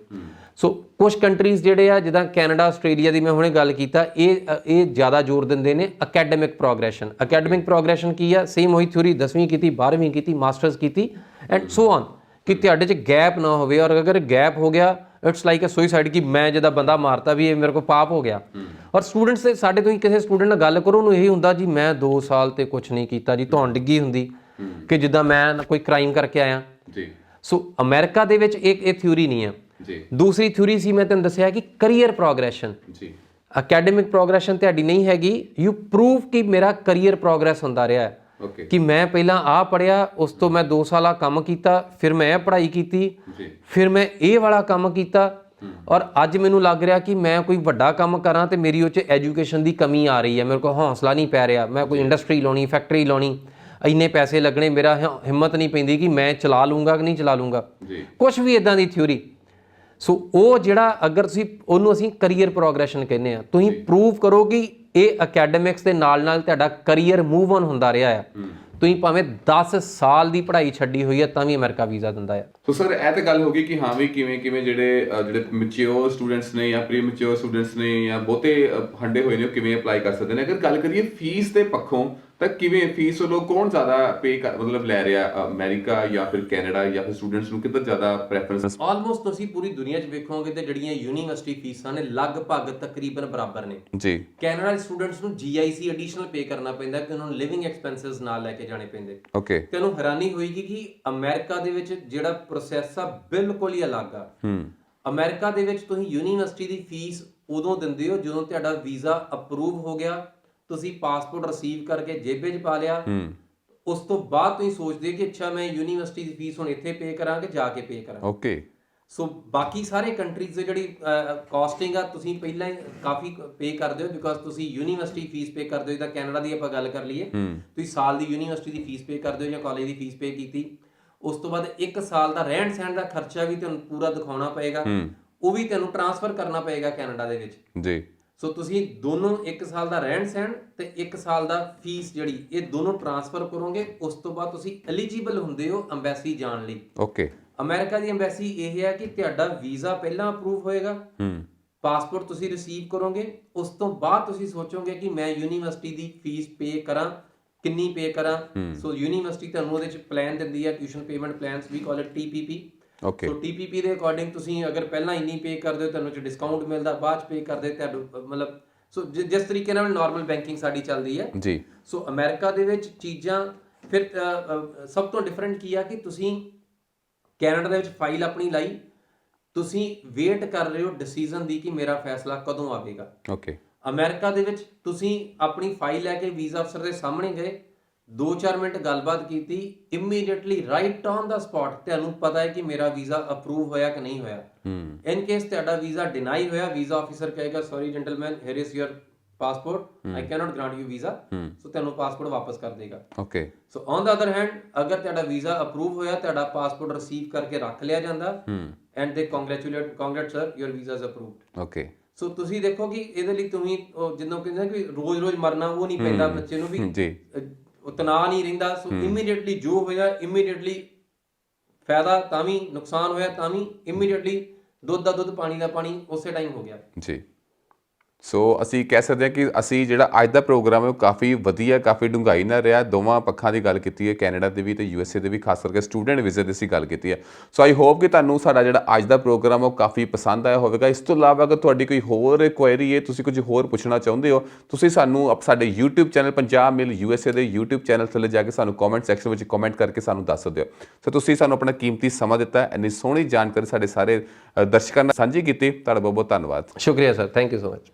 ਸੋ ਕੁਝ ਕੰਟਰੀਜ਼ ਜਿਹੜੇ ਆ ਜਿੱਦਾਂ ਕੈਨੇਡਾ, ਆਸਟ੍ਰੇਲੀਆ ਦੀ ਮੈਂ ਹੁਣੇ ਗੱਲ ਕੀਤਾ, ਇਹ ਜ਼ਿਆਦਾ ਜ਼ੋਰ ਦਿੰਦੇ ਨੇ ਅਕੈਡਮਿਕ ਪ੍ਰੋਗਰੈਸ਼ਨ। ਅਕੈਡਮਿਕ ਪ੍ਰੋਗਰੈਸ਼ਨ ਕੀ ਆ? ਸੇਮ ਉਹੀ ਥਿਊਰੀ 10ਵੀਂ ਕੀਤੀ, 12ਵੀਂ ਕੀਤੀ, ਮਾਸਟਰਸ ਕੀਤੀ ਐਂਡ ਸੋ ਔਨ, ਕਿ ਤੁਹਾਡੇ 'ਚ ਗੈਪ ਨਾ ਹੋਵੇ। ਔਰ ਅਗਰ ਗੈਪ ਹੋ ਗਿਆ, ਇਟਸ ਲਾਈਕ ਅ ਸੁਸਾਈਡ, ਕਿ ਮੈਂ ਜਿਹਦਾ ਬੰਦਾ ਮਾਰਤਾ ਵੀ ਇਹ ਮੇਰੇ ਕੋਲ ਪਾਪ ਹੋ ਗਿਆ। ਔਰ ਸਟੂਡੈਂਟਸ ਦੇ ਸਾਡੇ ਤੋਂ ਹੀ ਕਿਸੇ ਸਟੂਡੈਂਟ ਨਾਲ ਗੱਲ ਕਰੋ, ਉਹਨੂੰ ਇਹੀ ਹੁੰਦਾ ਜੀ ਮੈਂ 2 ਸਾਲ ਤੇ ਕੁਛ ਨਹੀਂ ਕੀਤਾ ਜੀ, ਧੌਣ ਡਿੱਗੀ ਹੁੰਦੀ ਕਿ ਜਿੱਦਾਂ ਮੈਂ ਕੋਈ ਕ੍ਰਾਈਮ ਕਰਕੇ ਆਇਆ। ਸੋ ਅਮਰੀਕਾ ਦੇ ਵਿੱਚ ਇਹ ਥਿਊਰੀ ਨਹੀਂ ਹੈ। ਦੂਸਰੀ ਥਿਊਰੀ ਸੀ ਮੈਂ ਤੁਹਾਨੂੰ ਦੱਸਿਆ ਕਿ ਕਰੀਅਰ ਪ੍ਰੋਗਰੈਸ਼ਨ। ਅਕੈਡਮਿਕ ਪ੍ਰੋਗਰੈਸ਼ਨ ਤੁਹਾਡੀ ਨਹੀਂ ਹੈਗੀ, ਯੂ ਪ੍ਰੂਵ ਕਿ ਮੇਰਾ ਕਰੀਅਰ ਪ੍ਰੋਗਰੈਸ ਹੁੰਦਾ ਰਿਹਾ ਹੈ, ਕਿ ਮੈਂ ਪਹਿਲਾਂ ਆਹ ਪੜ੍ਹਿਆ, ਉਸ ਤੋਂ ਮੈਂ 2 ਸਾਲ ਆਹ ਕੰਮ ਕੀਤਾ, ਫਿਰ ਮੈਂ ਇਹ ਪੜ੍ਹਾਈ ਕੀਤੀ, ਫਿਰ ਮੈਂ ਇਹ ਵਾਲਾ ਕੰਮ ਕੀਤਾ, ਔਰ ਅੱਜ ਮੈਨੂੰ ਲੱਗ ਰਿਹਾ ਕਿ ਮੈਂ ਕੋਈ ਵੱਡਾ ਕੰਮ ਕਰਾਂ ਤੇ ਮੇਰੀ ਉਹ 'ਚ ਐਜੂਕੇਸ਼ਨ ਦੀ ਕਮੀ ਆ ਰਹੀ ਹੈ, ਮੇਰੇ ਕੋਲ ਹੌਸਲਾ ਨਹੀਂ ਪੈ ਰਿਹਾ, ਮੈਂ ਕੋਈ ਇੰਡਸਟਰੀ ਲਾਉਣੀ, ਫੈਕਟਰੀ ਲਾਉਣੀ, ਇੰਨੇ ਪੈਸੇ ਲੱਗਣੇ, ਮੇਰਾ ਹਿੰਮਤ ਨਹੀਂ ਪੈਂਦੀ ਕਿ ਮੈਂ ਚਲਾ ਲੂੰਗਾ ਕਿ ਨਹੀਂ ਚਲਾ ਲੂੰਗਾ, ਕੁਛ ਵੀ ਇਦਾਂ ਦੀ ਥਿਊਰੀ। ਸੋ ਉਹ ਜਿਹੜਾ ਅਗਰ ਤੁਸੀਂ ਉਹਨੂੰ ਅਸੀਂ ਕਰੀਅਰ ਪ੍ਰੋਗਰੈਸ਼ਨ ਕਹਿੰਦੇ ਆ, ਤੁਸੀਂ ਪ੍ਰੂਵ ਕਰੋ ਕਿ ਇਹ ਅਕੈਡਮਿਕਸ ਦੇ ਨਾਲ ਤੁਹਾਡਾ ਕਰੀਅਰ ਮੂਵ ਔਨ ਹੁੰਦਾ ਰਿਹਾ ਹੈ। ਤੁਸੀਂ ਭਾਵੇਂ 10 ਸਾਲ ਦੀ ਪੜ੍ਹਾਈ ਛੱਡੀ ਹੋਈ ਹੈ ਤਾਂ ਵੀ ਅਮਰੀਕਾ ਵੀਜ਼ਾ ਦਿੰਦਾ ਹੈ। ਸੋ ਸਰ ਇਹ ਤਾਂ ਗੱਲ ਹੋ ਗਈ ਕਿ ਹਾਂ ਵੀ ਕਿਵੇਂ ਜਿਹੜੇ ਮੈਚਿਓਰ ਸਟੂਡੈਂਟਸ ਨੇ ਜਾਂ ਪ੍ਰੀ ਮੈਚਿਓਰ ਸਟੂਡੈਂਟਸ ਨੇ ਜਾਂ ਬਹੁਤੇ ਹੰਡੇ ਹੋਏ ਨੇ ਉਹ ਕਿਵੇਂ ਅਪਲਾਈ ਕਰ ਸਕਦੇ ਨੇ। ਅਗਰ ਗੱਲ ਕਰੀਏ ਫੀਸ ਦੇ ਪੱਖੋਂ ਤਾਂ ਕਿਵੇਂ ਫੀਸ ਵੱਲੋਂ ਕੌਣ ਜ਼ਿਆਦਾ ਮਤਲਬ ਲੈ ਰਿਹਾ, ਅਮਰੀਕਾ ਜਾਂ ਫਿਰ ਕੈਨੇਡਾ, ਜਾਂ ਫਿਰ ਸਟੂਡੈਂਟਸ ਨੂੰ ਕਿੱਧਰ ਜ਼ਿਆਦਾ ਪ੍ਰੈਫਰੈਂਸ? ਆਲਮੋਸਟ ਤੁਸੀਂ ਪੂਰੀ ਦੁਨੀਆ 'ਚ ਵੇਖੋਗੇ ਤੇ ਜਿਹੜੀਆਂ ਯੂਨੀਵਰਸਿਟੀ ਫੀਸਾਂ ਨੇ ਲਗਭਗ ਤਕਰੀਬਨ ਬਰਾਬਰ ਨੇ ਜੀ। ਕੈਨੇਡਾ ਦੇ ਸਟੂਡੈਂਟਸ ਨੂੰ GIC ਐਡੀਸ਼ਨਲ ਪੇ ਕਰਨਾ ਪੈਂਦਾ ਕਿ ਉਹਨਾਂ ਨੂੰ ਲਿਵਿੰਗ ਐਕਸਪੈਂਸਸ ਨਾਲ ਲੈ ਕੇ ਜਾਣੇ ਪੈਂਦੇ। ਓਕੇ, ਤੁਹਾਨੂੰ ਹੈਰਾਨੀ ਹੋਏਗੀ ਕਿ ਅਮਰੀਕਾ ਦੇ ਵਿੱਚ ਜਿਹੜਾ ਪ੍ਰੋਸੈਸ ਆ ਬਿਲਕੁਲ ਹੀ ਅਲੱਗ ਆ। ਅਮਰੀਕਾ ਦੇ ਵਿੱਚ ਤੁਸੀਂ ਯੂਨੀਵਰਸਿਟੀ ਦੀ ਫੀਸ ਉਦੋਂ ਦਿੰਦੇ ਹੋ ਜਦੋਂ ਤੁਹਾਡਾ ਵੀਜ਼ਾ ਅਪਰੂਵ ਹੋ ਗਿਆ, ਤੁਸੀਂ ਪਾਸਪੋਰਟ ਰਿਸੀਵ ਕਰਕੇ ਜੇਬੇ 'ਚ ਪਾ ਲਿਆ, ਉਸ ਤੋਂ ਬਾਅਦ ਤੁਸੀਂ ਸੋਚਦੇ ਕਿ ਅੱਛਾ ਮੈਂ ਯੂਨੀਵਰਸਿਟੀ ਦੀ ਫੀਸ ਹੁਣ ਇੱਥੇ ਪੇ ਕਰਾਂ ਕਿ ਜਾ ਕੇ ਪੇ ਕਰਾਂ। ਓਕੇ, ਸੋ ਬਾਕੀ ਸਾਰੇ ਕੰਟਰੀਜ਼ ਦੀ ਜਿਹੜੀ ਕਾਸਟਿੰਗ ਆ ਤੁਸੀਂ ਪਹਿਲਾਂ ਹੀ ਕਾਫੀ ਪੇ ਕਰਦੇ ਹੋ, ਬਿਕਾਜ਼ ਤੁਸੀਂ ਯੂਨੀਵਰਸਿਟੀ ਫੀਸ ਪੇ ਕਰਦੇ ਹੋ। ਜਿੱਦਾਂ ਕੈਨੇਡਾ ਦੀ ਆਪਾਂ ਗੱਲ ਕਰ ਲਈਏ, ਤੁਸੀਂ ਸਾਲ ਦੀ ਯੂਨੀਵਰਸਿਟੀ ਦੀ ਫੀਸ ਪੇ ਕਰਦੇ ਹੋ ਜਾਂ ਕਾਲਜ ਦੀ ਫੀਸ ਪੇ ਕੀਤੀ, ਉਸ ਤੋਂ ਬਾਅਦ 1 ਸਾਲ ਦਾ ਰਹਿਣ ਸਹਿਣ ਦਾ ਖਰਚਾ ਵੀ ਤੁਹਾਨੂੰ ਪੂਰਾ ਦਿਖਾਉਣਾ ਪਏਗਾ, ਉਹ ਵੀ ਤੁਹਾਨੂੰ ਟ੍ਰਾਂਸਫਰ ਕਰਨਾ ਪਏਗਾ ਕੈਨੇਡਾ ਦੇ ਵਿੱਚ ਜੀ। ਸੋ ਤੁਸੀਂ ਦੋਨੋਂ 1 ਸਾਲ ਦਾ ਰਹਿਣ ਸਹਿਣ ਤੇ 1 ਸਾਲ ਦਾ ਫੀਸ ਜਿਹੜੀ ਇਹ ਦੋਨੋਂ ਟ੍ਰਾਂਸਫਰ ਕਰੋਗੇ, ਉਸ ਤੋਂ ਬਾਅਦ ਤੁਸੀਂ ਐਲੀਜੀਬਲ ਹੁੰਦੇ ਹੋ ਅੰਬੈਸੀ ਜਾਣ ਲਈ। ਓਕੇ, ਅਮਰੀਕਾ ਦੀ ਅੰਬੈਸੀ ਇਹ ਹੈ ਕਿ ਤੁਹਾਡਾ ਵੀਜ਼ਾ ਪਹਿਲਾਂ ਅਪਰੂਵ ਹੋਏਗਾ, ਪਾਸਪੋਰਟ ਤੁਸੀਂ ਰਿਸੀਵ ਕਰੋਗੇ, ਉਸ ਤੋਂ ਬਾਅਦ ਤੁਸੀਂ ਸੋਚੋਗੇ ਕਿ ਮੈਂ ਯੂਨੀਵਰਸਿਟੀ ਦੀ ਫੀਸ ਪੇ ਕਰਾਂ, ਕਿੰਨੀ ਪੇ ਕਰਾਂ। ਸੋ ਯੂਨੀਵਰਸਿਟੀ ਤੁਹਾਨੂੰ ਉਹਦੇ ਚ ਪਲਾਨ ਦਿੰਦੀ ਹੈ, tuition payment plans, we call it TPP। Okay, so TPP ਦੇ ਅਕੋਰਡਿੰਗ ਤੁਸੀਂ ਅਗਰ ਪਹਿਲਾਂ ਇੰਨੀ ਪੇ ਕਰਦੇ ਹੋ ਤੁਹਾਨੂੰ ਚ ਡਿਸਕਾਊਂਟ ਮਿਲਦਾ, ਬਾਅਦ ਚ ਪੇ ਕਰਦੇ ਤੁਹਾਨੂੰ ਮਤਲਬ ਸੋ ਜਿਸ ਤਰੀਕੇ ਨਾਲ ਨਾਰਮਲ ਬੈਂਕਿੰਗ ਸਾਡੀ ਚੱਲਦੀ ਹੈ ਜੀ। ਸੋ ਅਮਰੀਕਾ ਦੇ ਵਿੱਚ ਚੀਜ਼ਾਂ ਫਿਰ ਸਭ ਤੋਂ ਡਿਫਰੈਂਟ ਕੀ ਆ ਕਿ ਤੁਸੀਂ ਕੈਨੇਡਾ ਦੇ ਵਿੱਚ ਫਾਈਲ ਆਪਣੀ ਲਾਈ, ਤੁਸੀਂ ਵੇਟ ਕਰ ਰਹੇ ਹੋ ਡਿਸੀਜਨ ਦੀ ਕਿ ਮੇਰਾ ਫੈਸਲਾ ਕਦੋਂ ਆਵੇਗਾ। ਓਕੇ, ਅਮਰੀਕਾ ਦੇ ਵਿੱਚ ਤੁਸੀਂ ਆਪਣੀ ਫਾਈਲ ਲੈ ਕੇ ਵੀਜ਼ਾ ਅਫਸਰ ਦੇ ਸਾਹਮਣੇ ਗਏ, 2-4 ਮਿੰਟ ਗੱਲਬਾਤ ਕੀਤੀ, immediately right on the spot ਤੁਹਾਨੂੰ ਪਤਾ ਹੈ ਕਿ ਮੇਰਾ ਵੀਜ਼ਾ ਅਪਰੂਵ ਹੋਇਆ ਕਿ ਨਹੀਂ ਹੋਇਆ। ਇਨ ਕੇਸ ਤੁਹਾਡਾ ਵੀਜ਼ਾ ਡਿਨਾਈ ਹੋਇਆ, ਵੀਜ਼ਾ ਆਫਿਸਰ ਕਹੇਗਾ sorry gentleman, here is your passport, I cannot grant you visa. So ਤੁਹਾਨੂੰ ਪਾਸਪੋਰਟ ਵਾਪਸ ਕਰ ਦੇਗਾ। Okay, so on the other hand ਅਗਰ ਤੁਹਾਡਾ ਵੀਜ਼ਾ ਅਪਰੂਵ ਹੋਇਆ, ਤੁਹਾਡਾ ਪਾਸਪੋਰਟ ਰਿਸੀਵ ਕਰਕੇ ਰੱਖ ਲਿਆ ਜਾਂਦਾ and they congratulate sir your visa is approved. Okay, so ਤੁਸੀਂ ਦੇਖੋ ਕਿ ਇਹਦੇ ਲਈ ਤੁਸੀਂ ਜਿੱਦਾਂ ਕਹਿੰਦੇ ਕਿ ਰੋਜ਼-ਰੋਜ਼ ਮਰਨਾ ਉਹ ਨਹੀਂ ਪੈਂਦਾ, ਬੱਚੇ ਨੂੰ ਵੀ ਜੀ ਤਣਾਅ ਨਹੀਂ ਰਹਿੰਦਾ। ਸੋ ਇਮੀਡੀਏਟਲੀ ਜੋ ਹੋਇਆ, ਇਮੀਡੀਏਟਲੀ ਫਾਇਦਾ ਤਾਂ ਵੀ, ਨੁਕਸਾਨ ਹੋਇਆ ਤਾਂ ਵੀ, ਇਮੀਡੀਏਟਲੀ ਦੁੱਧ ਦਾ ਦੁੱਧ, ਪਾਣੀ ਦਾ ਪਾਣੀ, ਉਸੇ ਟਾਈਮ ਹੋ ਗਿਆ ਜੀ। ਸੋ ਅਸੀਂ ਕਹਿ ਸਕਦੇ ਹਾਂ ਕਿ ਅਸੀਂ ਜਿਹੜਾ ਅੱਜ ਦਾ ਪ੍ਰੋਗਰਾਮ ਹੈ ਉਹ ਕਾਫੀ ਵਧੀਆ, ਕਾਫੀ ਡੂੰਘਾਈ ਨਾਲ ਰਿਹਾ। ਦੋਵਾਂ ਪੱਖਾਂ ਦੀ ਗੱਲ ਕੀਤੀ ਹੈ, ਕੈਨੇਡਾ ਦੀ ਵੀ ਤੇ USA ਦੇ ਵੀ, ਖਾਸ ਕਰਕੇ ਸਟੂਡੈਂਟ ਵੀਜ਼ੇ ਦੀ ਅਸੀਂ ਗੱਲ ਕੀਤੀ ਹੈ। ਸੋ ਆਈ ਹੋਪ ਕਿ ਤੁਹਾਨੂੰ ਸਾਡਾ ਜਿਹੜਾ ਅੱਜ ਦਾ ਪ੍ਰੋਗਰਾਮ ਉਹ ਕਾਫੀ ਪਸੰਦ ਆਇਆ ਹੋਵੇਗਾ। ਇਸ ਤੋਂ ਇਲਾਵਾ ਅਗਰ ਤੁਹਾਡੀ ਕੋਈ ਹੋਰ ਕੁਐਰੀ ਹੈ, ਤੁਸੀਂ ਕੁਝ ਹੋਰ ਪੁੱਛਣਾ ਚਾਹੁੰਦੇ ਹੋ, ਤੁਸੀਂ ਸਾਨੂੰ ਸਾਡੇ YouTube ਚੈਨਲ ਪੰਜਾਬ ਮਿਲ USA ਦੇ YouTube ਚੈਨਲ ਥੱਲੇ ਜਾ ਕੇ ਸਾਨੂੰ ਕਮੈਂਟ ਸੈਕਸ਼ਨ ਵਿੱਚ ਕਮੈਂਟ ਕਰਕੇ ਸਾਨੂੰ ਦੱਸ ਦਿਓ। ਸੋ ਤੁਸੀਂ ਸਾਨੂੰ ਆਪਣਾ ਕੀਮਤੀ ਸਮਾਂ ਦਿੱਤਾ, ਇੰਨੀ ਸੋਹਣੀ ਜਾਣਕਾਰੀ ਸਾਡੇ ਸਾਰੇ ਦਰਸ਼ਕਾਂ ਨਾਲ ਸਾਂਝੀ ਕੀਤੀ, ਤੁਹਾਡਾ ਬਹੁਤ ਬਹੁਤ ਧੰਨਵਾਦ। ਸ਼ੁਕਰੀਆ sir, thank you so much.